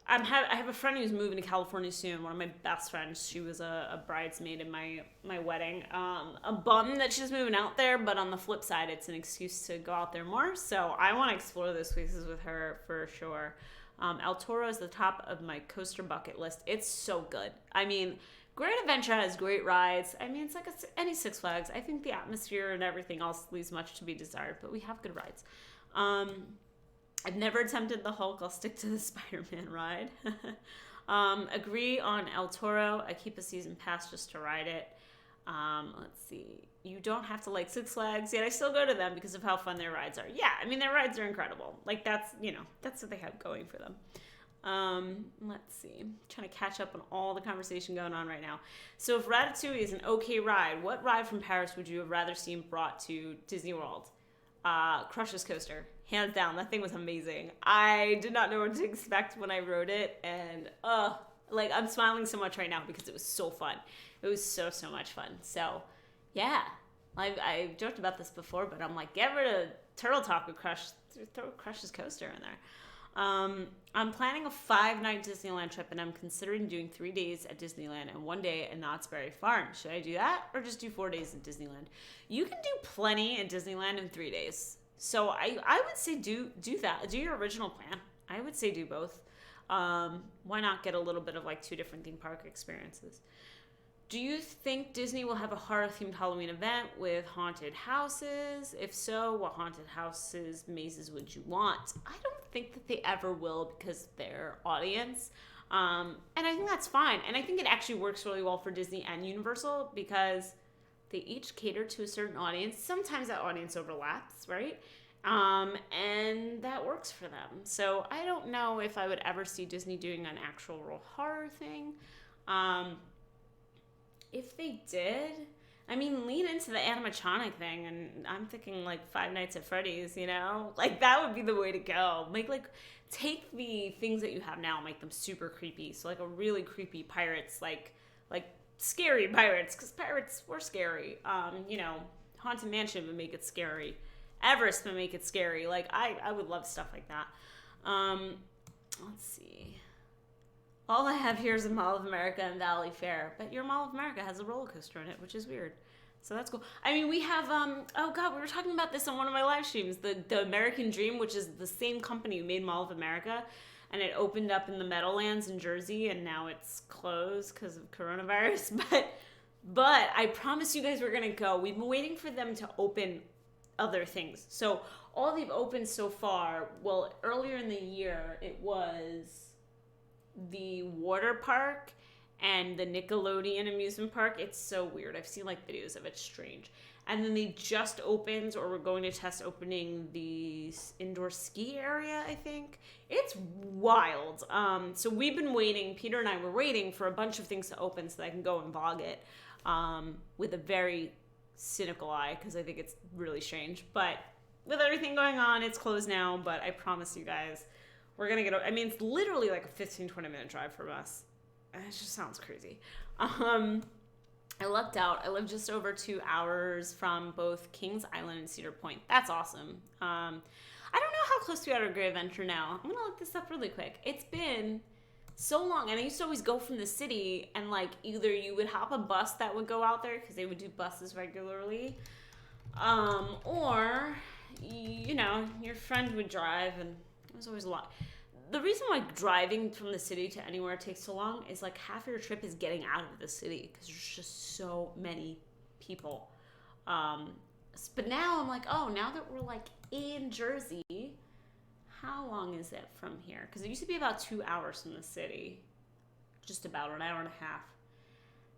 I have a friend who's moving to California soon, one of my best friends. She was a bridesmaid in my wedding. A bum that she's moving out there, but on the flip side, it's an excuse to go out there more. So I want to explore those places with her for sure. El Toro is the top of my coaster bucket list. It's so good. I mean, Great Adventure has great rides. I mean, it's like any Six Flags. I think the atmosphere and everything else leaves much to be desired, but we have good rides. I've never attempted the Hulk. I'll stick to the Spider-Man ride. Agree on El Toro. I keep a season pass just to ride it. Let's see. You don't have to like Six Flags, yet I still go to them because of how fun their rides are. Yeah, I mean, their rides are incredible. Like, that's what they have going for them. Let's see. I'm trying to catch up on all the conversation going on right now. So if Ratatouille is an okay ride, what ride from Paris would you have rather seen brought to Disney World? Crush's Coaster. Hands down, that thing was amazing. I did not know what to expect when I rode it, and I'm smiling so much right now because it was so fun. It was so much fun. So, yeah. I've joked about this before, but I'm like, get rid of Turtle Talk with Crush. Throw Crush's Coaster in there. I'm planning a 5-night Disneyland trip, and I'm considering doing 3 days at Disneyland and 1 day at Knott's Berry Farm. Should I do that or just do 4 days at Disneyland? You can do plenty at Disneyland in 3 days. So I would say do that. Do your original plan. I would say do both. Why not get a little bit of like 2 different theme park experiences? Do you think Disney will have a horror-themed Halloween event with haunted houses? If so, what haunted houses, mazes would you want? I don't think that they ever will because of their audience. And I think that's fine. And I think it actually works really well for Disney and Universal because they each cater to a certain audience. Sometimes that audience overlaps, right? And that works for them. So I don't know if I would ever see Disney doing an actual real horror thing. If they did, I mean, lean into the animatronic thing, and I'm thinking like Five Nights at Freddy's, you know? Like, that would be the way to go. Take the things that you have now, make them super creepy. So, like, a really creepy pirates, like scary pirates, because pirates were scary. Haunted Mansion would make it scary. Everest would make it scary. Like, I would love stuff like that. Let's see. All I have here is a Mall of America and Valley Fair, but your Mall of America has a roller coaster in it, which is weird. So that's cool. I mean, we have, oh God, we were talking about this on one of my live streams, the American Dream, which is the same company who made Mall of America, and it opened up in the Meadowlands in Jersey, and now it's closed because of coronavirus, but I promise you guys we're gonna go. We've been waiting for them to open other things. So all they've opened so far, well, earlier in the year, it was the water park and the Nickelodeon amusement park. It's so weird. I've seen like videos of it. Strange. And then they just opened, or we're going to test opening the indoor ski area, I think. It's wild. So we've been waiting, Peter and I were waiting for a bunch of things to open so that I can go and vlog it with a very cynical eye because I think it's really strange. But with everything going on, it's closed now, but I promise you guys, we're going to get, I mean, it's literally like a 15, 20-minute drive from us. It just sounds crazy. I lucked out. I live just over 2 hours from both Kings Island and Cedar Point. That's awesome. I don't know how close we are to IvyWinter now. I'm going to look this up really quick. It's been so long. And I used to always go from the city and like either you would hop a bus that would go out there because they would do buses regularly. Or, your friend would drive and it was always a lot. The reason why driving from the city to anywhere takes so long is like half your trip is getting out of the city because there's just so many people. But now I'm like, oh, now that we're like in Jersey, how long is it from here? Because it used to be about 2 hours from the city. Just about an hour and a half.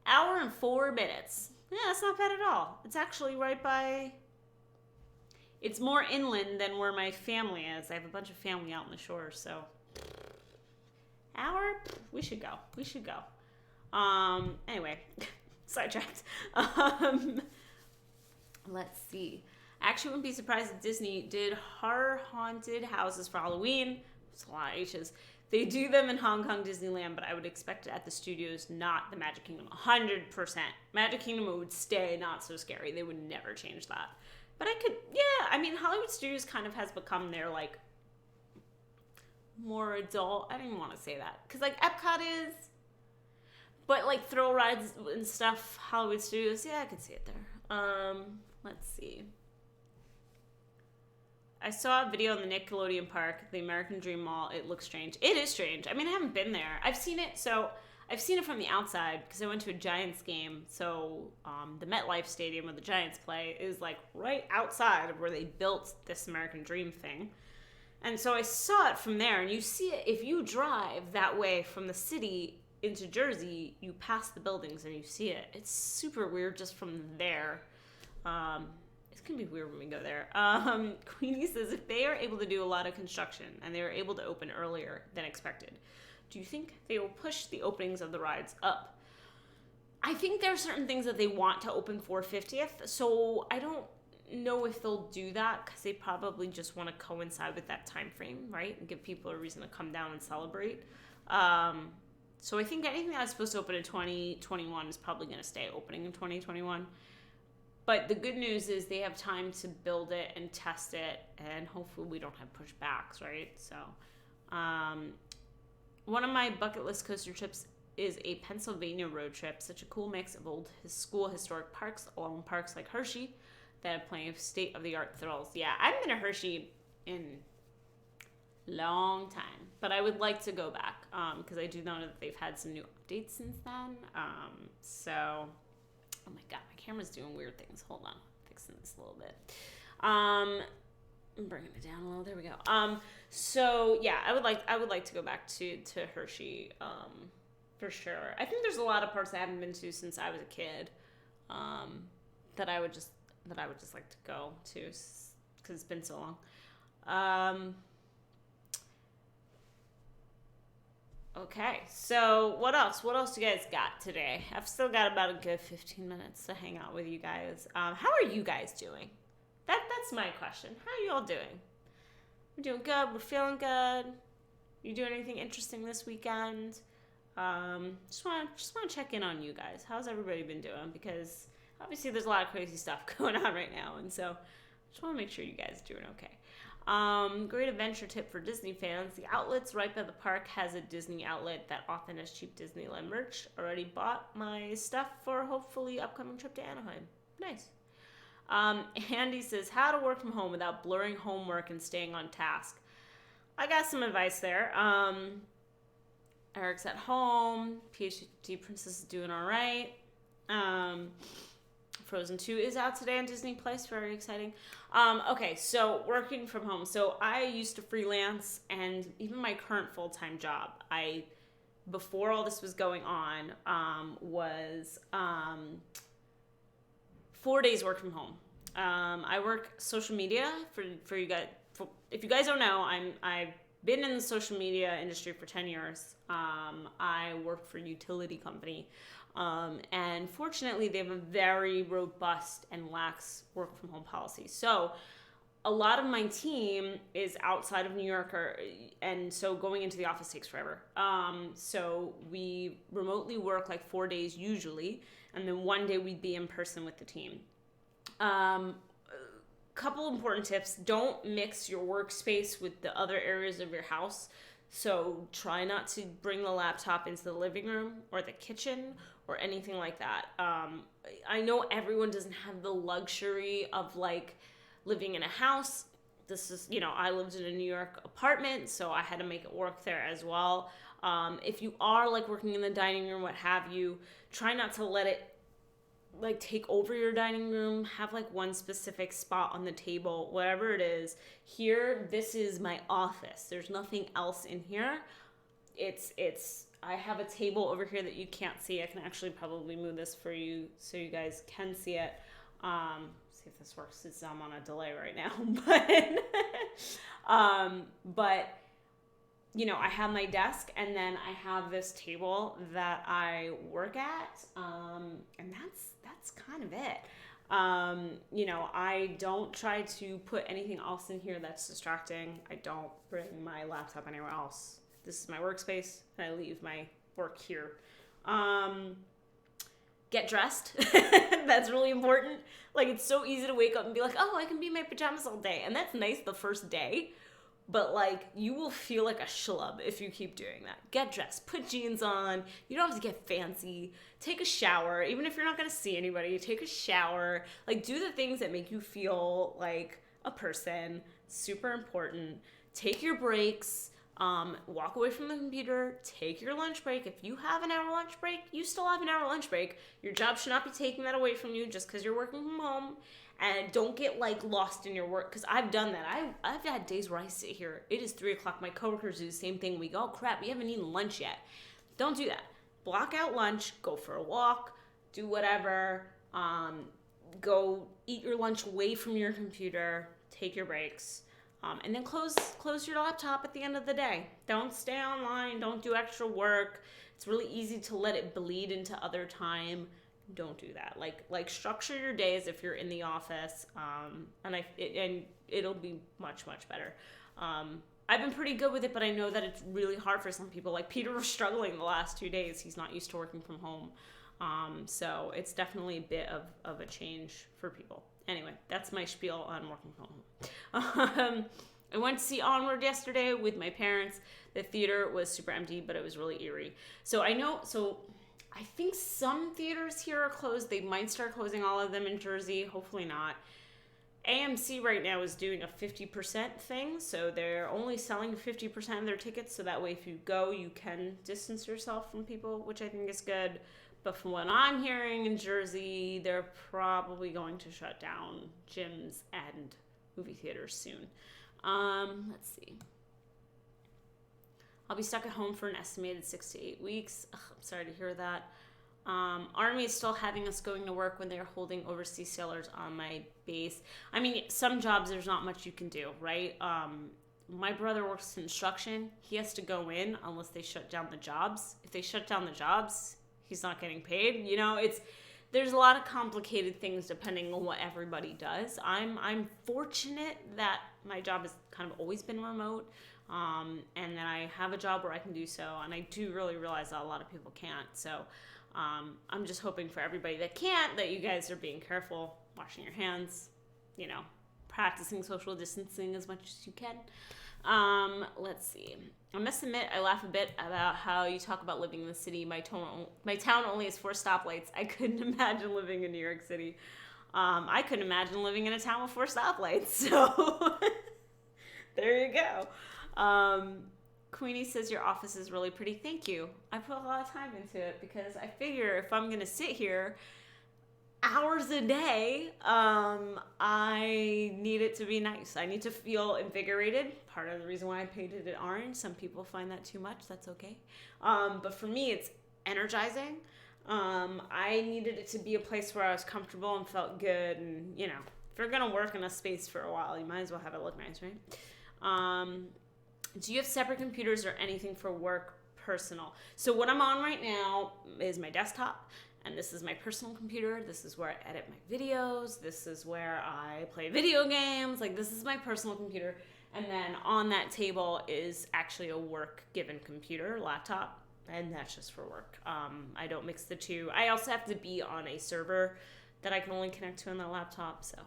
Hour and 4 minutes. Yeah, that's not bad at all. It's actually right by... It's more inland than where my family is. I have a bunch of family out in the shore, so... Hour? We should go. Anyway, sidetracked. Let's see. I actually wouldn't be surprised if Disney did horror haunted houses for Halloween. It's a lot of H's. They do them in Hong Kong Disneyland, but I would expect it at the studios, not the Magic Kingdom. 100%. Magic Kingdom would stay not so scary. They would never change that. But Hollywood Studios kind of has become their, like, more adult. I didn't even want to say that. Because, like, Epcot is. But, like, thrill rides and stuff, Hollywood Studios, yeah, I could see it there. Let's see. I saw a video in the Nickelodeon park, the American Dream Mall. It looks strange. It is strange. I mean, I haven't been there. I've seen it from the outside because I went to a Giants game. So the MetLife Stadium where the Giants play is like right outside of where they built this American Dream thing. And so I saw it from there. And you see it, if you drive that way from the city into Jersey, you pass the buildings and you see it. It's super weird just from there. It's going to be weird when we go there. Queenie says, if they are able to do a lot of construction and they are able to open earlier than expected, do you think they will push the openings of the rides up? I think there are certain things that they want to open for 50th, so I don't know if they'll do that because they probably just want to coincide with that time frame, right? And give people a reason to come down and celebrate. So I think anything that's supposed to open in 2021 is probably going to stay opening in 2021. But the good news is they have time to build it and test it, and hopefully we don't have pushbacks, right? So one of my bucket list coaster trips is a Pennsylvania road trip. Such a cool mix of old school historic parks along parks like Hershey that have plenty of state-of-the-art thrills. Yeah, I haven't been to Hershey in a long time, but I would like to go back. because I do know that they've had some new updates since then. So, oh my god, my camera's doing weird things. Hold on, fixing this a little bit. I'm bringing it down a little. There we go. So yeah, I would like to go back to Hershey. For sure. I think there's a lot of parks I haven't been to since I was a kid. That I would just like to go to because it's been so long. Okay, so what else? What else you guys got today? I've still got about a good 15 minutes to hang out with you guys. How are you guys doing? That's my question. How are you all doing? We're doing good. We're feeling good. You doing anything interesting this weekend? Just want to check in on you guys. How's everybody been doing? Because obviously there's a lot of crazy stuff going on right now, and so just want to make sure you guys are doing okay. Great adventure tip for Disney fans. The outlets right by the park has a Disney outlet that often has cheap Disneyland merch. Already bought my stuff for hopefully upcoming trip to Anaheim. Nice. Andy says, how to work from home without blurring homework and staying on task. I got some advice there. Eric's at home. PhD Princess is doing all right. Frozen 2 is out today on Disney Plus. Very exciting. Okay, so working from home. So I used to freelance, and even my current full-time job, before all this was going on, was 4 days work from home. I work social media for you guys. If you guys don't know, I've been in the social media industry for 10 years. I work for a utility company. And fortunately, they have a very robust and lax work from home policy. So a lot of my team is outside of New York, and so going into the office takes forever. So we remotely work like 4 days usually, and then one day we'd be in person with the team. Couple important tips: don't mix your workspace with the other areas of your house. So try not to bring the laptop into the living room or the kitchen or anything like that. I know everyone doesn't have the luxury of like living in a house. This is, I lived in a New York apartment, so I had to make it work there as well. If you are like working in the dining room, what have you, try not to let it like take over your dining room. Have like one specific spot on the table, whatever it is. Here, this is my office. There's nothing else in here. I have a table over here that you can't see. I can actually probably move this for you so you guys can see it. See if this works. I'm on a delay right now, but I have my desk, and then I have this table that I work at, and that's kind of it. I don't try to put anything else in here that's distracting. I don't bring my laptop anywhere else. This is my workspace, and I leave my work here. Get dressed. That's really important. Like, it's so easy to wake up and be like, oh, I can be in my pajamas all day. And that's nice the first day. But, like, you will feel like a schlub if you keep doing that. Get dressed. Put jeans on. You don't have to get fancy. Take a shower. Even if you're not going to see anybody, take a shower. Like, do the things that make you feel like a person. Super important. Take your breaks. Walk away from the computer. Take your lunch break. If you have an hour lunch break, you still have an hour lunch break. Your job should not be taking that away from you just because you're working from home. And don't get like lost in your work, because I've done that. I've had days where I sit here. It is 3:00. My coworkers do the same thing. We go, oh crap, we haven't eaten lunch yet. Don't do that. Block out lunch. Go for a walk. Do whatever. Go eat your lunch away from your computer. Take your breaks. And then close your laptop at the end of the day. Don't stay online. Don't do extra work. It's really easy to let it bleed into other time. Don't do that. Like structure your day as if you're in the office, and it'll be much better. I've been pretty good with it, but I know that it's really hard for some people. Like Peter was struggling the last 2 days. He's not used to working from home, so it's definitely a bit of a change for people. Anyway, that's my spiel on working from home. I went to see Onward yesterday with my parents. The theater was super empty, but it was really eerie. I think some theaters here are closed. They might start closing all of them in Jersey. Hopefully not. AMC right now is doing a 50% thing, so they're only selling 50% of their tickets, so that way if you go, you can distance yourself from people, which I think is good. But from what I'm hearing in Jersey, they're probably going to shut down gyms and movie theaters soon. Let's see. I'll be stuck at home for an estimated 6 to 8 weeks. Ugh, I'm sorry to hear that. Army is still having us going to work when they're holding overseas sailors on my base. I mean, some jobs there's not much you can do, right? My brother works construction. He has to go in unless they shut down the jobs. If they shut down the jobs, he's not getting paid. You know, there's a lot of complicated things depending on what everybody does. I'm fortunate that my job has kind of always been remote, and that I have a job where I can do so, and I do really realize that a lot of people can't. So I'm just hoping for everybody that can't that you guys are being careful, washing your hands, you know, practicing social distancing as much as you can. Let's see. I must admit, I laugh a bit about how you talk about living in the city. My town only has 4 stoplights. I couldn't imagine living in New York City. I couldn't imagine living in a town with 4 stoplights. So there you go. Queenie says your office is really pretty. Thank you. I put a lot of time into it because I figure if I'm going to sit here hours a day, I need it to be nice. I need to feel invigorated. Part of the reason why I painted it orange. Some people find that too much. That's okay. But for me, it's energizing. I needed it to be a place where I was comfortable and felt good. And, you know, if you're going to work in a space for a while, you might as well have it look nice, right? Do you have separate computers or anything for work, personal? So what I'm on right now is my desktop. And this is my personal computer. This is where I edit my videos. This is where I play video games. Like, this is my personal computer. And then on that table is actually a work-given computer, laptop, and that's just for work. I don't mix the two. I also have to be on a server that I can only connect to on the laptop. So,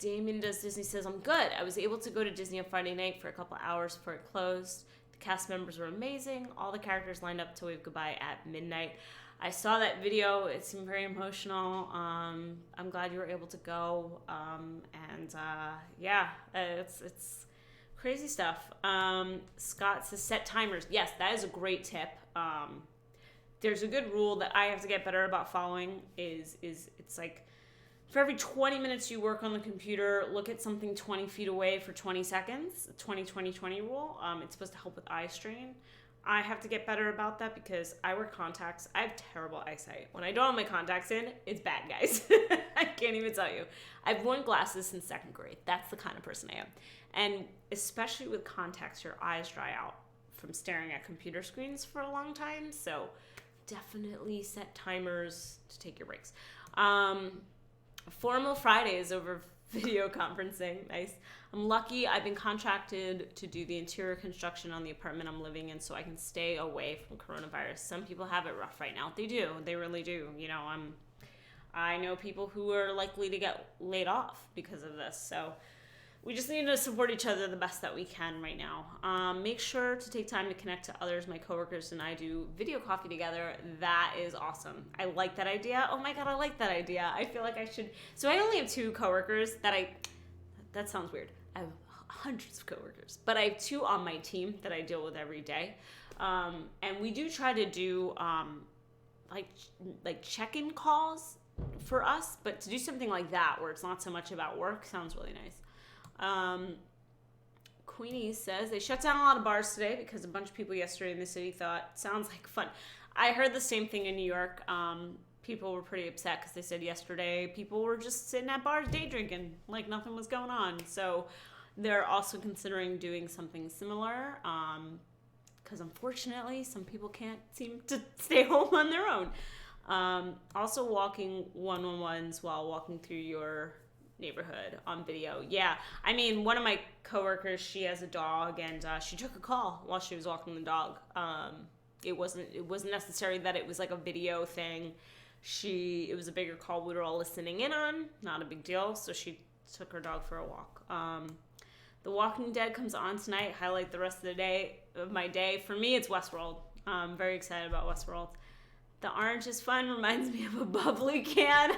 Damien Does Disney says, I'm good. I was able to go to Disney on Friday night for a couple hours before it closed. The cast members were amazing. All the characters lined up to wave goodbye at midnight. I saw that video. It seemed very emotional. I'm glad you were able to go. Yeah, it's crazy stuff. Scott says set timers. Yes, that is a great tip. There's a good rule that I have to get better about following is it's like for every 20 minutes you work on the computer, look at something 20 feet away for 20 seconds. 20-20-20 rule. It's supposed to help with eye strain. I have to get better about that because I wear contacts. I have terrible eyesight. When I don't have my contacts in, it's bad, guys. I can't even tell you. I've worn glasses since 2nd grade. That's the kind of person I am. And especially with contacts, your eyes dry out from staring at computer screens for a long time. So definitely set timers to take your breaks. Formal Fridays over video conferencing. Nice. I'm lucky I've been contracted to do the interior construction on the apartment I'm living in so I can stay away from coronavirus. Some people have it rough right now. They do. They really do. You know, I know people who are likely to get laid off because of this. So we just need to support each other the best that we can right now. Make sure to take time to connect to others. My coworkers and I do video coffee together. That is awesome. I like that idea. Oh my God, I like that idea. I feel like I should. So I only have 2 coworkers that sounds weird. I have hundreds of coworkers, but I have 2 on my team that I deal with every day. And we do try to do like check-in calls for us, but to do something like that where it's not so much about work sounds really nice. Queenie says they shut down a lot of bars today because a bunch of people yesterday in the city thought sounds like fun. I heard the same thing in New York. People were pretty upset because they said yesterday people were just sitting at bars day drinking like nothing was going on. So they're also considering doing something similar because unfortunately some people can't seem to stay home on their own. Also walking 111s while walking through your neighborhood on video. Yeah, I mean, one of my coworkers, she has a dog, and she took a call while she was walking the dog. It wasn't necessary that it was like a video thing. It was a bigger call we were all listening in on. Not a big deal. So she took her dog for a walk. The Walking Dead comes on tonight. Highlight the rest of my day. For me, it's Westworld. I'm very excited about Westworld. The orange is fun. Reminds me of a bubbly can.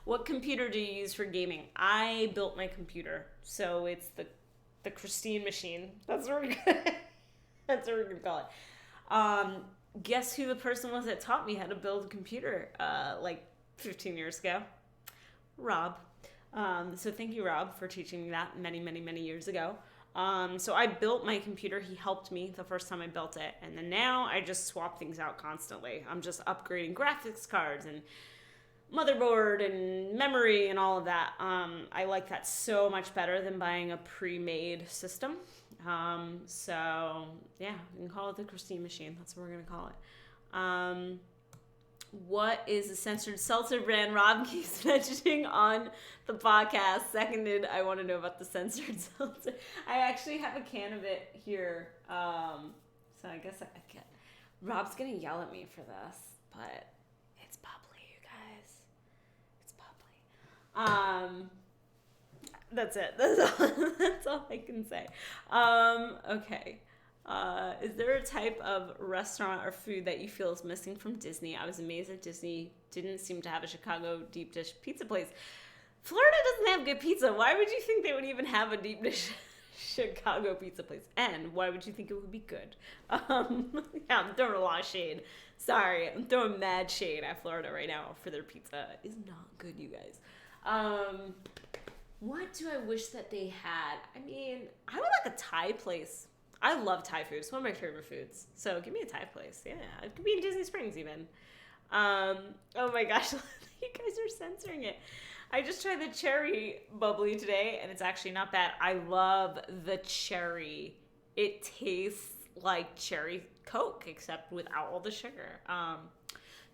What computer do you use for gaming? I built my computer, so it's the Christine machine. That's what we're gonna call it. Guess who the person was that taught me how to build a computer like 15 years ago? Rob. So thank you, Rob, for teaching me that many, many, many years ago. So I built my computer. He helped me the first time I built it. And then now I just swap things out constantly. I'm just upgrading graphics cards and motherboard and memory and all of that. I like that so much better than buying a pre-made system. So yeah, we can call it the Christine machine. That's what we're going to call it. What is a censored seltzer brand Rob keeps mentioning on the podcast? Seconded, I want to know about the censored seltzer. I actually have a can of it here. So I guess I can. Rob's going to yell at me for this, but it's bubbly, you guys. It's bubbly. That's it. That's all I can say. Okay. Is there a type of restaurant or food that you feel is missing from Disney? I was amazed that Disney didn't seem to have a Chicago deep dish pizza place. Florida doesn't have good pizza. Why would you think they would even have a deep dish Chicago pizza place? And why would you think it would be good? Yeah, I'm throwing a lot of shade. Sorry, I'm throwing mad shade at Florida right now for their pizza. It's not good, you guys. What do I wish that they had? I mean, I would like a Thai place. I love Thai food. It's one of my favorite foods. So give me a Thai place. Yeah, it could be in Disney Springs even. Oh my gosh, you guys are censoring it. I just tried the cherry bubbly today, and it's actually not bad. I love the cherry. It tastes like cherry Coke, except without all the sugar.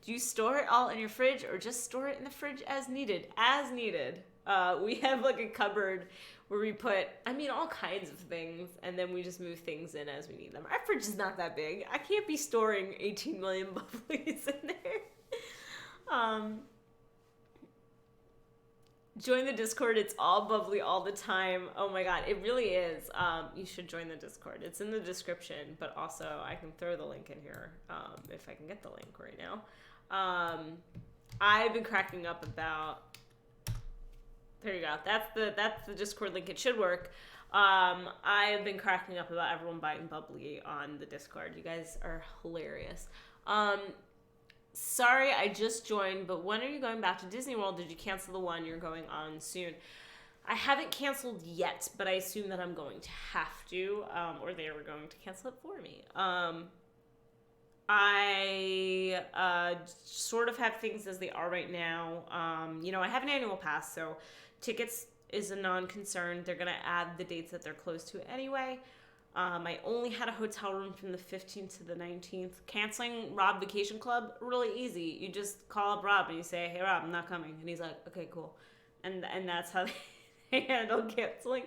Do you store it all in your fridge or just store it in the fridge as needed? As needed. We have like a cupboard where we put, all kinds of things, and then we just move things in as we need them. Our fridge is not that big. I can't be storing 18 million bubblies in there. Join the Discord. It's all bubbly all the time. Oh my God, it really is. You should join the Discord. It's in the description, but also I can throw the link in here if I can get the link right now. I've been cracking up about... There you go. That's the Discord link. It should work. I've been cracking up about everyone buying bubbly on the Discord. You guys are hilarious. Sorry, I just joined, but when are you going back to Disney World? Did you cancel the one you're going on soon? I haven't canceled yet, but I assume that I'm going to have to, or they were going to cancel it for me. I sort of have things as they are right now. I have an annual pass, so tickets is a non-concern. They're going to add the dates that they're closed to anyway. I only had a hotel room from the 15th to the 19th. Canceling Rob Vacation Club, really easy. You just call up Rob and you say, hey, Rob, I'm not coming. And he's like, okay, cool. And that's how they handle canceling.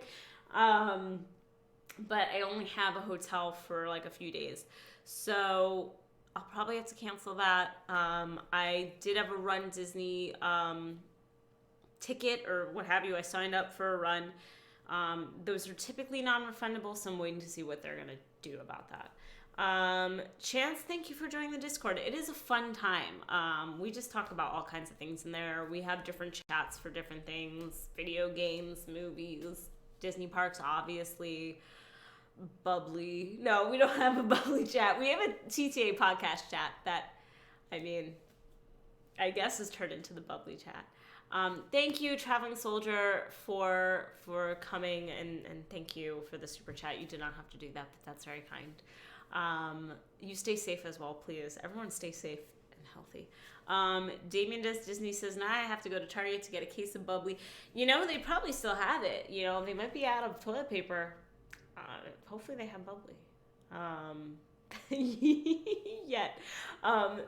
But I only have a hotel for like a few days. So I'll probably have to cancel that. I did have a Run Disney ticket or what have you. I signed up for a run. Those are typically non-refundable, so I'm waiting to see what they're going to do about that. Chance, thank you for joining the Discord. It is a fun time. We just talk about all kinds of things in there. We have different chats for different things, video games, movies, Disney parks, obviously. Bubbly. No, we don't have a bubbly chat. We have a TTA podcast chat that, I guess has turned into the bubbly chat. Thank you, Traveling Soldier, for coming, and thank you for the super chat. You did not have to do that, but that's very kind. You stay safe as well, please. Everyone stay safe and healthy. Damien Does Disney says, now I have to go to Target to get a case of bubbly. They probably still have it. They might be out of toilet paper. Hopefully they have bubbly. Yet.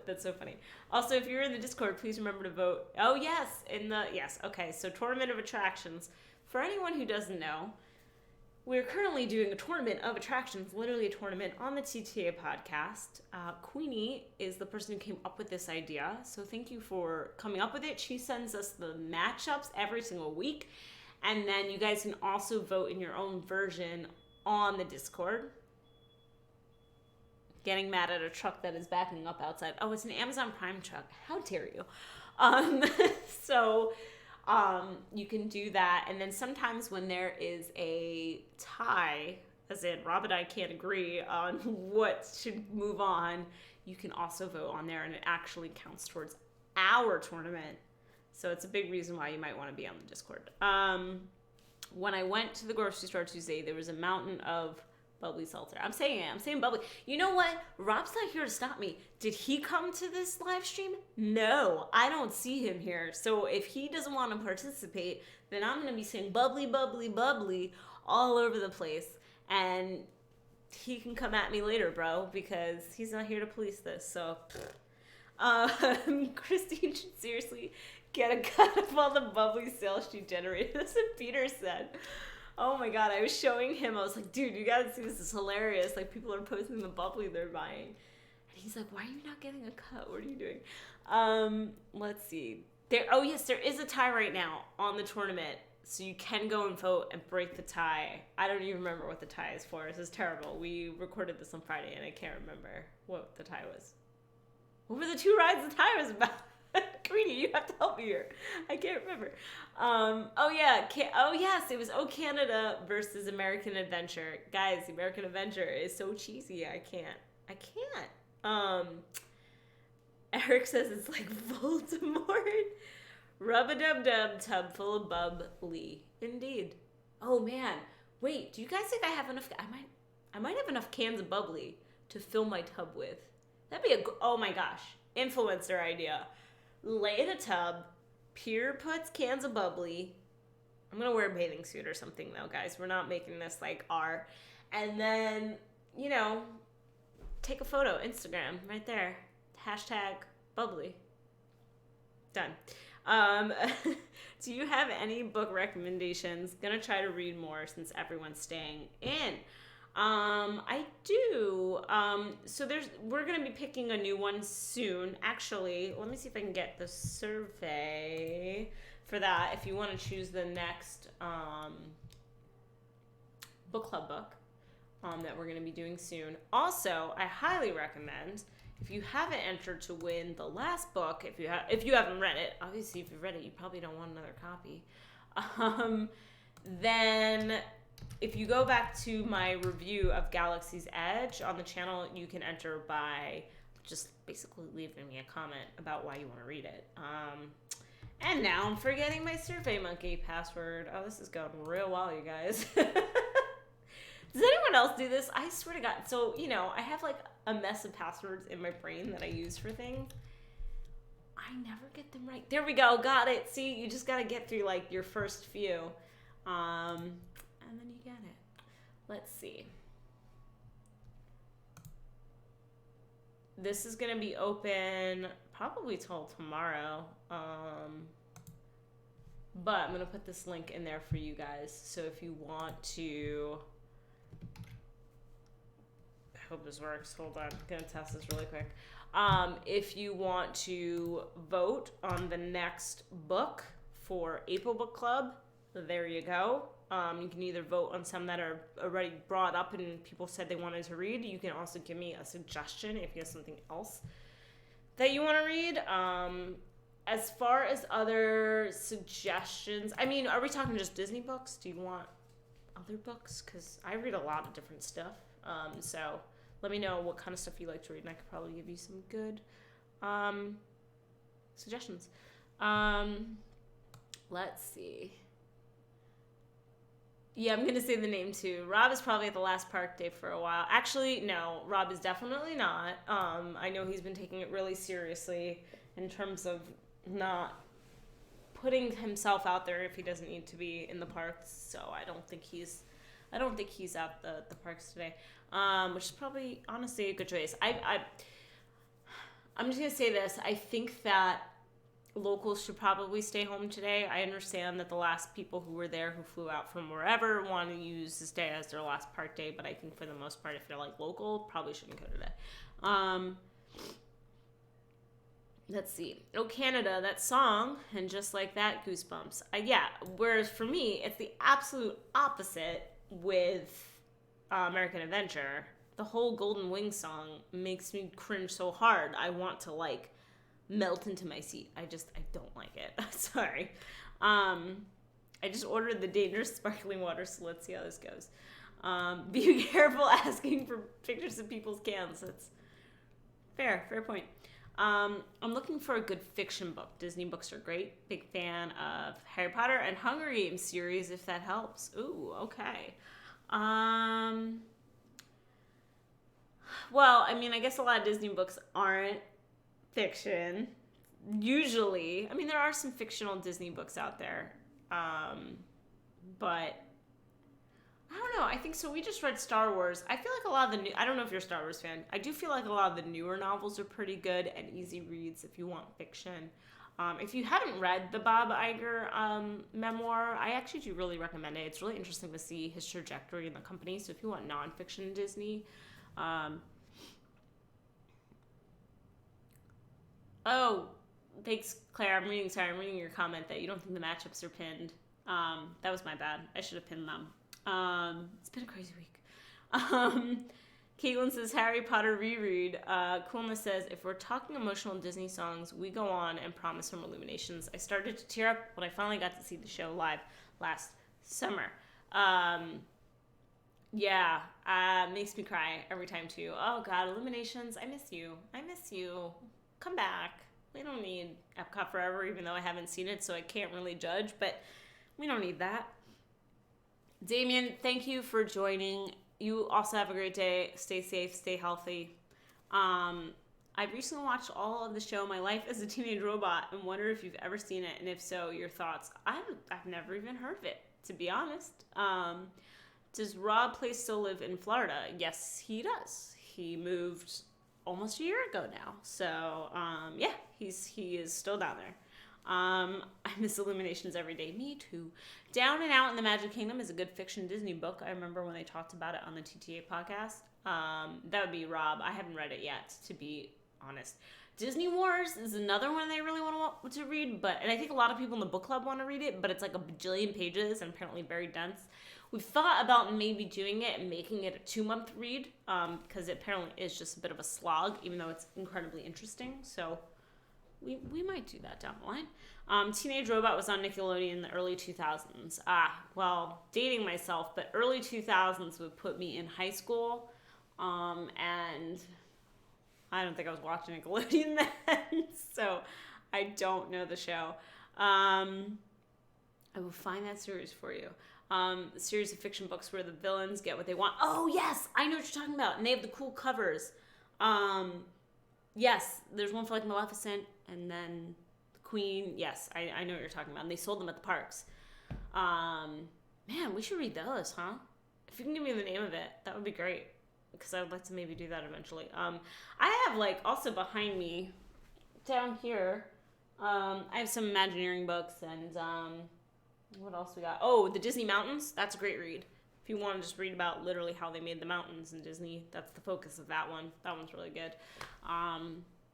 That's so funny. Also, if you're in the Discord, please remember to vote. Oh, yes. Yes. Okay. So Tournament of Attractions. For anyone who doesn't know, we're currently doing a tournament of attractions, literally a tournament on the TTA podcast. Queenie is the person who came up with this idea. So thank you for coming up with it. She sends us the matchups every single week. And then you guys can also vote in your own version on the Discord. getting mad at a truck that is backing up outside. Oh, it's an Amazon Prime truck. How dare you? Um, so you can do that. And then sometimes when there is a tie, as in Rob and I can't agree on what should move on, you can also vote on there, and it actually counts towards our tournament. So it's a big reason why you might want to be on the Discord. When I went to the grocery store Tuesday, there was a mountain of bubbly seltzer. I'm saying bubbly. You know what? Rob's not here to stop me. Did he come to this live stream? No, I don't see him here. So if he doesn't want to participate, then I'm going to be saying bubbly, bubbly, bubbly all over the place. And he can come at me later, bro, because he's not here to police this. So Christine should seriously get a cut of all the bubbly sales she generated. That's what Peter said. Oh my god, I was showing him. I was like, dude, you gotta see this. This is hilarious. Like, people are posting the bubbly they're buying. And he's like, why are you not getting a cut? What are you doing? Let's see. Oh yes, there is a tie right now on the tournament. So you can go and vote and break the tie. I don't even remember what the tie is for. This is terrible. We recorded this on Friday and I can't remember what the tie was. What were the 2 rides the tie was about? Karina, you have to help me here. I can't remember. Oh yes, it was Canada versus American Adventure. Guys, the American Adventure is so cheesy. I can't. Eric says it's like Voldemort. Rub-a-dub-dub, tub full of bubbly. Indeed. Oh man. Wait, do you guys think I have enough? I might have enough cans of bubbly to fill my tub with. That'd be oh my gosh. Influencer idea. Lay in a tub. Peter puts cans of bubbly. I'm going to wear a bathing suit or something though, guys. We're not making this like R. And then, take a photo. Instagram. Right there. Hashtag bubbly. Done. Do you have any book recommendations? Gonna try to read more since everyone's staying in. I do. So we're gonna be picking a new one soon. Actually, let me see if I can get the survey for that. If you want to choose the next book club book that we're gonna be doing soon. Also, I highly recommend, if you haven't entered to win the last book, if you haven't read it, obviously if you've read it, you probably don't want another copy. Then if you go back to my review of Galaxy's Edge on the channel, you can enter by just basically leaving me a comment about why you want to read it. And now I'm forgetting my SurveyMonkey password. Oh, this is going real well, you guys. Does anyone else do this? I swear to God. So, I have like a mess of passwords in my brain that I use for things. I never get them right. There we go. Got it. See, you just got to get through like your first few. And then you get it. Let's see. This is going to be open probably till tomorrow. But I'm going to put this link in there for you guys. So if you want to... hope this works. Hold on. I'm going to test this really quick. If you want to vote on the next book for April Book Club, there you go. You can either vote on some that are already brought up and people said they wanted to read. You can also give me a suggestion if you have something else that you want to read. As far as other suggestions, are we talking just Disney books? Do you want other books? Because I read a lot of different stuff. So let me know what kind of stuff you like to read, and I could probably give you some good suggestions. Let's see. Yeah, I'm going to say the name too. Rob is probably at the last park day for a while. Actually, no, Rob is definitely not. I know he's been taking it really seriously in terms of not putting himself out there if he doesn't need to be in the parks. So I don't think he's at the parks today, which is probably honestly a good choice. I'm just gonna say this. I think that locals should probably stay home today. I understand that the last people who were there who flew out from wherever want to use this day as their last park day, but I think for the most part, if they're like local, probably shouldn't go today. Let's see. Oh, Canada, that song, and just like that, goosebumps. Yeah, whereas for me, it's the absolute opposite with American Adventure. the whole Golden Wings song makes me cringe so hard. I want to like melt into my seat. I don't like it. Sorry. I just ordered the dangerous sparkling water, so let's see how this goes. Be careful asking for pictures of people's cans. That's fair point. I'm looking for a good fiction book. Disney books are great. Big fan of Harry Potter and Hunger Games series, if that helps. Ooh, okay. Well, I mean, I guess a lot of Disney books aren't fiction. Usually. I mean, there are some fictional Disney books out there. But I don't know. I think so. We just read Star Wars. I feel like a lot of I don't know if you're a Star Wars fan. I do feel like a lot of the newer novels are pretty good and easy reads if you want fiction. If you haven't read the Bob Iger memoir, I actually do really recommend it. It's really interesting to see his trajectory in the company. So if you want nonfiction Disney, oh, thanks, Claire. I'm reading your comment that you don't think the matchups are pinned. That was my bad. I should have pinned them. It's been a crazy week. Caitlin says, Harry Potter reread. Coolness says, if we're talking emotional Disney songs, we go on and promise from Illuminations. I started to tear up when I finally got to see the show live last summer. Yeah, makes me cry every time too. Oh God, Illuminations, I miss you. Come back. We don't need Epcot Forever, even though I haven't seen it, so I can't really judge, but we don't need that. Damien, thank you for joining. You also have a great day. Stay safe, stay healthy. I recently watched all of the show My Life as a Teenage Robot and wonder if you've ever seen it, and if so, your thoughts. I've never even heard of it, to be honest. Does Rob Place still live in Florida? Yes, he does. He moved almost a year ago now. So, yeah, he is still down there. I miss Illuminations every day. Me too. Down and Out in the Magic Kingdom is a good fiction Disney book. I remember when they talked about it on the TTA podcast. That would be Rob. I haven't read it yet, to be honest. Disney Wars is another one they really want to read, and I think a lot of people in the book club want to read it, but it's like a bajillion pages and apparently very dense. We've thought about maybe doing it and making it a 2-month read, because it apparently is just a bit of a slog, even though it's incredibly interesting. So we might do that down the line. Teenage Robot was on Nickelodeon in the early 2000s. Well, dating myself, but early 2000s would put me in high school, and I don't think I was watching Nickelodeon then, so I don't know the show. I will find that series for you. A series of fiction books where the villains get what they want. Oh, yes, I know what you're talking about. And they have the cool covers. Yes, there's one for like Maleficent and then the Queen. Yes, I know what you're talking about. And they sold them at the parks. Man, we should read those, huh? If you can give me the name of it, that would be great. Because I would like to maybe do that eventually. I have like also behind me, down here, I have some Imagineering books and what else we got? Oh, the Disney Mountains. That's a great read. If you want to just read about literally how they made the mountains in Disney, that's the focus of that one. That one's really good.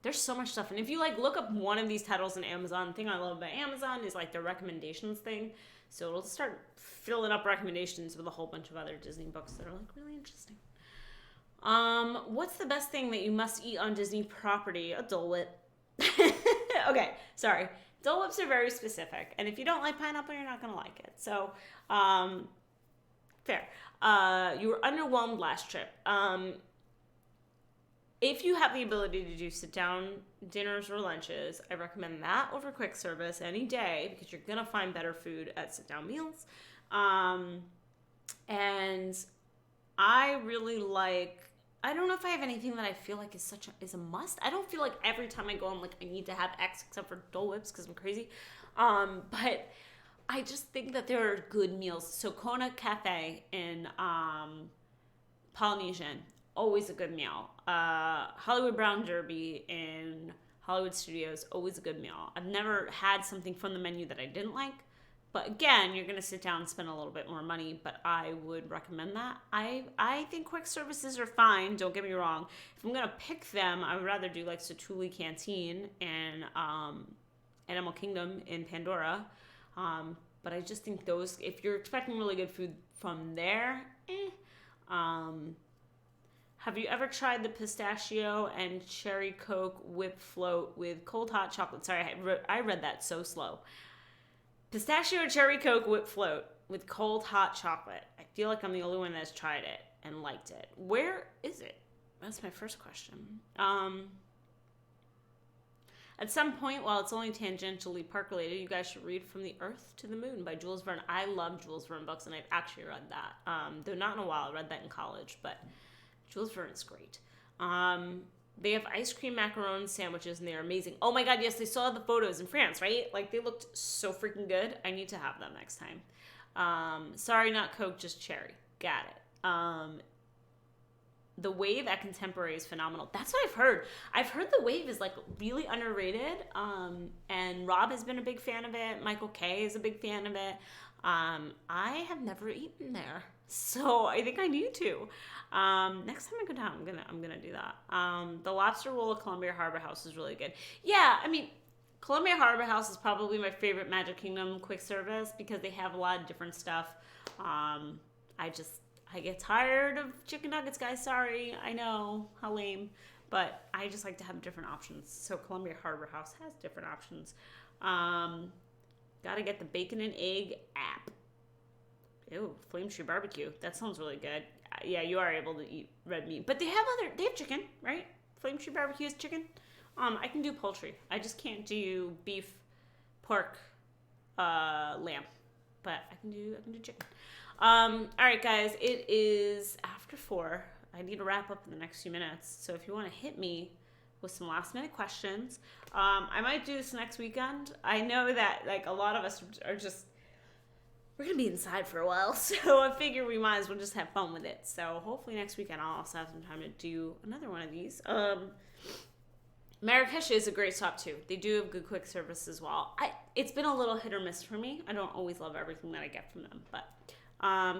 There's so much stuff. And if you like look up one of these titles on Amazon, the thing I love about Amazon is like their recommendations thing. So it'll start filling up recommendations with a whole bunch of other Disney books that are like really interesting. What's the best thing that you must eat on Disney property? A Dole Whip. Okay, sorry. Dole Whips are very specific, and if you don't like pineapple, you're not going to like it. So, fair. You were underwhelmed last trip. If you have the ability to do sit-down dinners or lunches, I recommend that over quick service any day because you're going to find better food at sit-down meals. And I really like... I don't know if I have anything that I feel like is a must. I don't feel like every time I go, I'm like, I need to have X except for Dole Whips because I'm crazy. But I just think that there are good meals. So Kona Cafe in Polynesian, always a good meal. Hollywood Brown Derby in Hollywood Studios, always a good meal. I've never had something from the menu that I didn't like. But again, you're going to sit down and spend a little bit more money, but I would recommend that. I think quick services are fine, don't get me wrong. If I'm going to pick them, I would rather do like Satuli Canteen and Animal Kingdom in Pandora. But I just think those, if you're expecting really good food from there, How Have you ever tried the pistachio and cherry Coke whip float with cold hot chocolate? Sorry, I read that so slow. Pistachio and cherry Coke whip float with cold hot chocolate. I feel like I'm the only one that's tried it and liked it. Where is it? That's my first question. At some point, while it's only tangentially park related, you guys should read From the Earth to the Moon by Jules Verne. I love Jules Verne books, and I've actually read that. Though not in a while. I read that in college, but Jules Verne is great. They have ice cream macaron sandwiches, and they are amazing. Oh my god, yes, they saw the photos in France, right? Like, they looked so freaking good. I need to have them next time. Sorry, not Coke, just cherry. Got it. The Wave at Contemporary is phenomenal. That's what I've heard. I've heard The Wave is like really underrated. And Rob has been a big fan of it. Michael K is a big fan of it. I have never eaten there, so I think I need to. Next time I go down, I'm gonna do that. The lobster roll at Columbia Harbor House is really good. Yeah, I mean, Columbia Harbor House is probably my favorite Magic Kingdom quick service because they have a lot of different stuff. I get tired of chicken nuggets, guys. Sorry, I know, how lame. But I just like to have different options. So Columbia Harbor House has different options. Gotta get the bacon and egg app. Ew, Flame Tree Barbecue. That sounds really good. Yeah, you are able to eat red meat. But they have chicken, right? Flame Tree Barbecue is chicken. I can do poultry. I just can't do beef, pork, lamb. But I can do chicken. All right, guys, it is after 4. I need to wrap up in the next few minutes. So if you want to hit me with some last minute questions, I might do this next weekend. I know that like a lot of us are just, we're going to be inside for a while. So I figure we might as well just have fun with it. So hopefully next weekend I'll also have some time to do another one of these. Marrakesh is a great stop too. They do have good quick service as well. It's been a little hit or miss for me. I don't always love everything that I get from them, but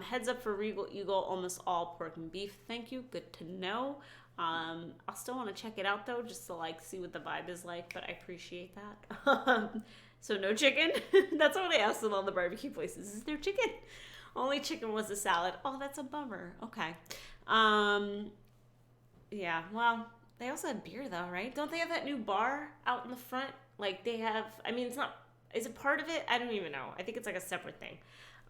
heads up for Regal Eagle, almost all pork and beef. Thank you. Good to know. I'll still want to check it out though, just to like see what the vibe is like, but I appreciate that. So no chicken. That's what I asked at all the barbecue places. Is there chicken? Only chicken was a salad. Oh, that's a bummer. Okay. Yeah, well, they also have beer though, right? Don't they have that new bar out in the front? Like they have, I mean, it's not, is it part of it? I don't even know. I think it's like a separate thing.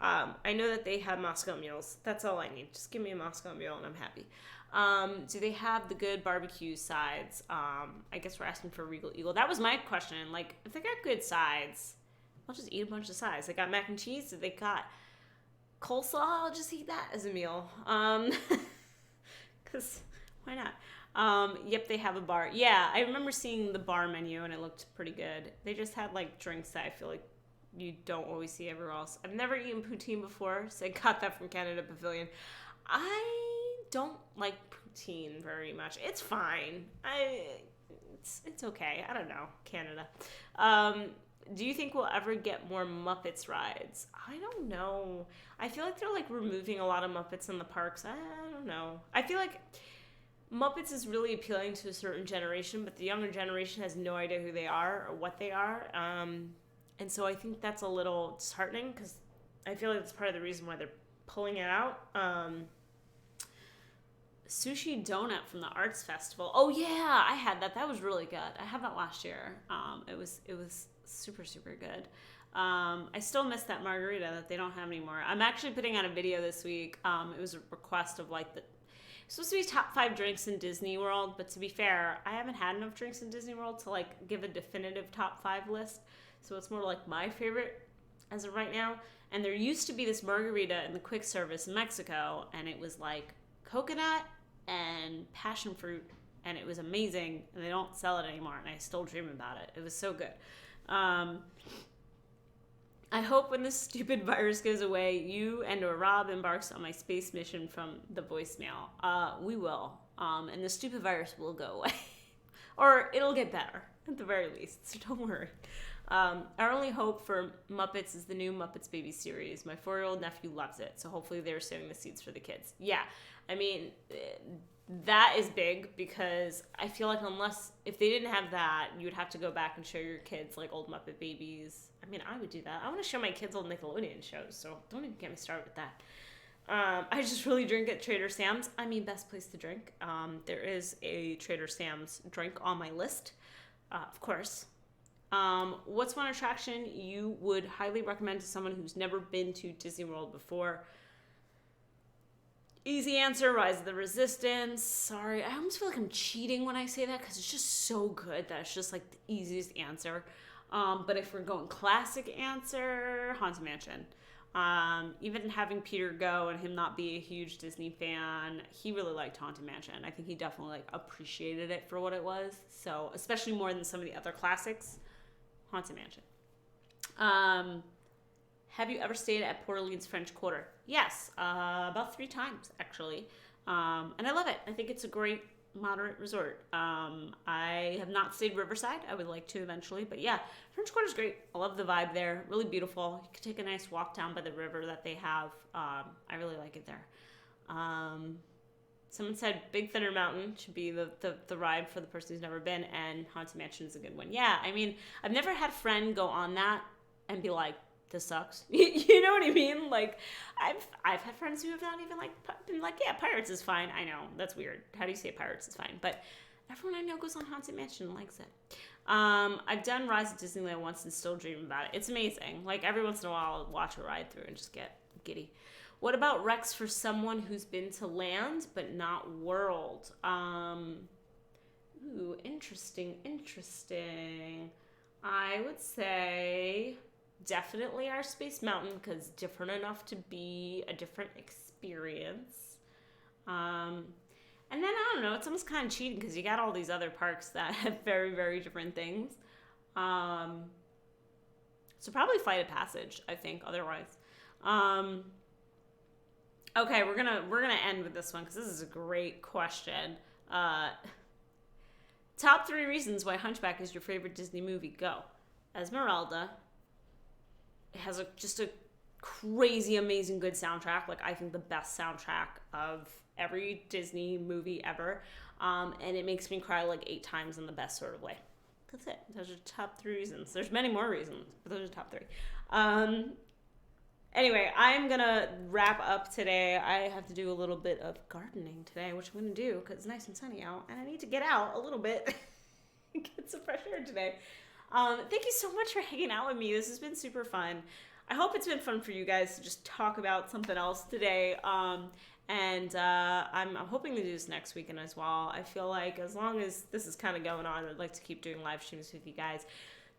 I know that they have Moscow mules. That's all I need. Just give me a Moscow mule and I'm happy. Do they have the good barbecue sides? I guess we're asking for Regal Eagle. That was my question. Like, if they got good sides, I'll just eat a bunch of sides. They got mac and cheese. They got coleslaw. I'll just eat that as a meal. Because why not? Yep, they have a bar. Yeah, I remember seeing the bar menu and it looked pretty good. They just had like drinks that I feel like you don't always see everywhere else. I've never eaten poutine before, so I got that from Canada Pavilion. I don't like poutine very much. It's fine. It's okay. I don't know. Canada. Do you think we'll ever get more Muppets rides? I don't know. I feel like they're like removing a lot of Muppets in the parks. I don't know. I feel like Muppets is really appealing to a certain generation, but the younger generation has no idea who they are or what they are. And so I think that's a little disheartening because I feel like that's part of the reason why they're pulling it out. Sushi donut from the Arts Festival. Oh yeah, I had that. That was really good. I had that last year. It was super, super good. I still miss that margarita that they don't have anymore. I'm actually putting out a video this week. It was a request of like it's supposed to be top 5 drinks in Disney World, but to be fair, I haven't had enough drinks in Disney World to like give a definitive top 5 list. So it's more like my favorite as of right now. And there used to be this margarita in the quick service in Mexico, and it was like coconut and passion fruit, and it was amazing. And they don't sell it anymore, and I still dream about it. It was so good. I hope when this stupid virus goes away, you and/or Rob embarks on my space mission from the voicemail. We will. And the stupid virus will go away. Or it'll get better, at the very least, so don't worry. Our only hope for Muppets is the new Muppets Baby series. My 4-year-old nephew loves it, so hopefully they're sowing the seeds for the kids. Yeah, I mean, that is big because I feel like if they didn't have that, you would have to go back and show your kids like old Muppet Babies. I mean, I would do that. I want to show my kids old Nickelodeon shows, so don't even get me started with that. I just really drink at Trader Sam's. I mean, best place to drink. There is a Trader Sam's drink on my list, of course. What's one attraction you would highly recommend to someone who's never been to Disney World before? Easy answer, Rise of the Resistance. Sorry, I almost feel like I'm cheating when I say that because it's just so good that it's just like the easiest answer. But if we're going classic answer, Haunted Mansion. Even having Peter go and him not be a huge Disney fan, he really liked Haunted Mansion. I think he definitely like appreciated it for what it was. So especially more than some of the other classics, Haunted Mansion. Have you ever stayed at Port Orleans French Quarter? Yes, about 3 times actually, and I love it. I think it's a great moderate resort. I have not stayed Riverside. I would like to eventually, but yeah, French Quarter is great. I love the vibe there. Really beautiful. You could take a nice walk down by the river that they have. I really like it there. Someone said Big Thunder Mountain should be the ride for the person who's never been, and Haunted Mansion is a good one. Yeah, I mean, I've never had a friend go on that and be like, this sucks. You know what I mean? Like, I've had friends who have not even like been like, yeah, Pirates is fine. I know that's weird. How do you say Pirates is fine? But everyone I know goes on Haunted Mansion and likes it. I've done Rise of Disneyland once and still dream about it. It's amazing. Like every once in a while, I'll watch a ride through and just get giddy. What about Rex for someone who's been to Land but not World? Ooh, interesting. I would say definitely our Space Mountain because different enough to be a different experience. And then I don't know, it's almost kind of cheating because you got all these other parks that have very, very different things. So probably Flight of Passage, I think. Otherwise, okay, we're gonna end with this one because this is a great question. Top 3 reasons why Hunchback is your favorite Disney movie. Go. Esmeralda. It has just a crazy, amazing, good soundtrack. Like, I think the best soundtrack of every Disney movie ever. And it makes me cry like 8 times in the best sort of way. That's it. Those are top 3 reasons. There's many more reasons, but those are top 3. Anyway, I'm going to wrap up today. I have to do a little bit of gardening today, which I'm going to do because it's nice and sunny out. And I need to get out a little bit and get some fresh air today. Thank you so much for hanging out with me. This has been super fun. I hope it's been fun for you guys to just talk about something else today. I'm hoping to do this next weekend as well. I feel like as long as this is kind of going on, I'd like to keep doing live streams with you guys.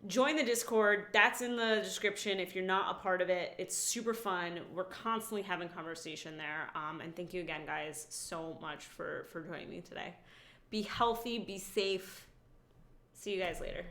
Join the Discord. That's in the description if you're not a part of it. It's super fun. We're constantly having conversation there. And thank you again, guys, so much for joining me today. Be healthy. Be safe. See you guys later.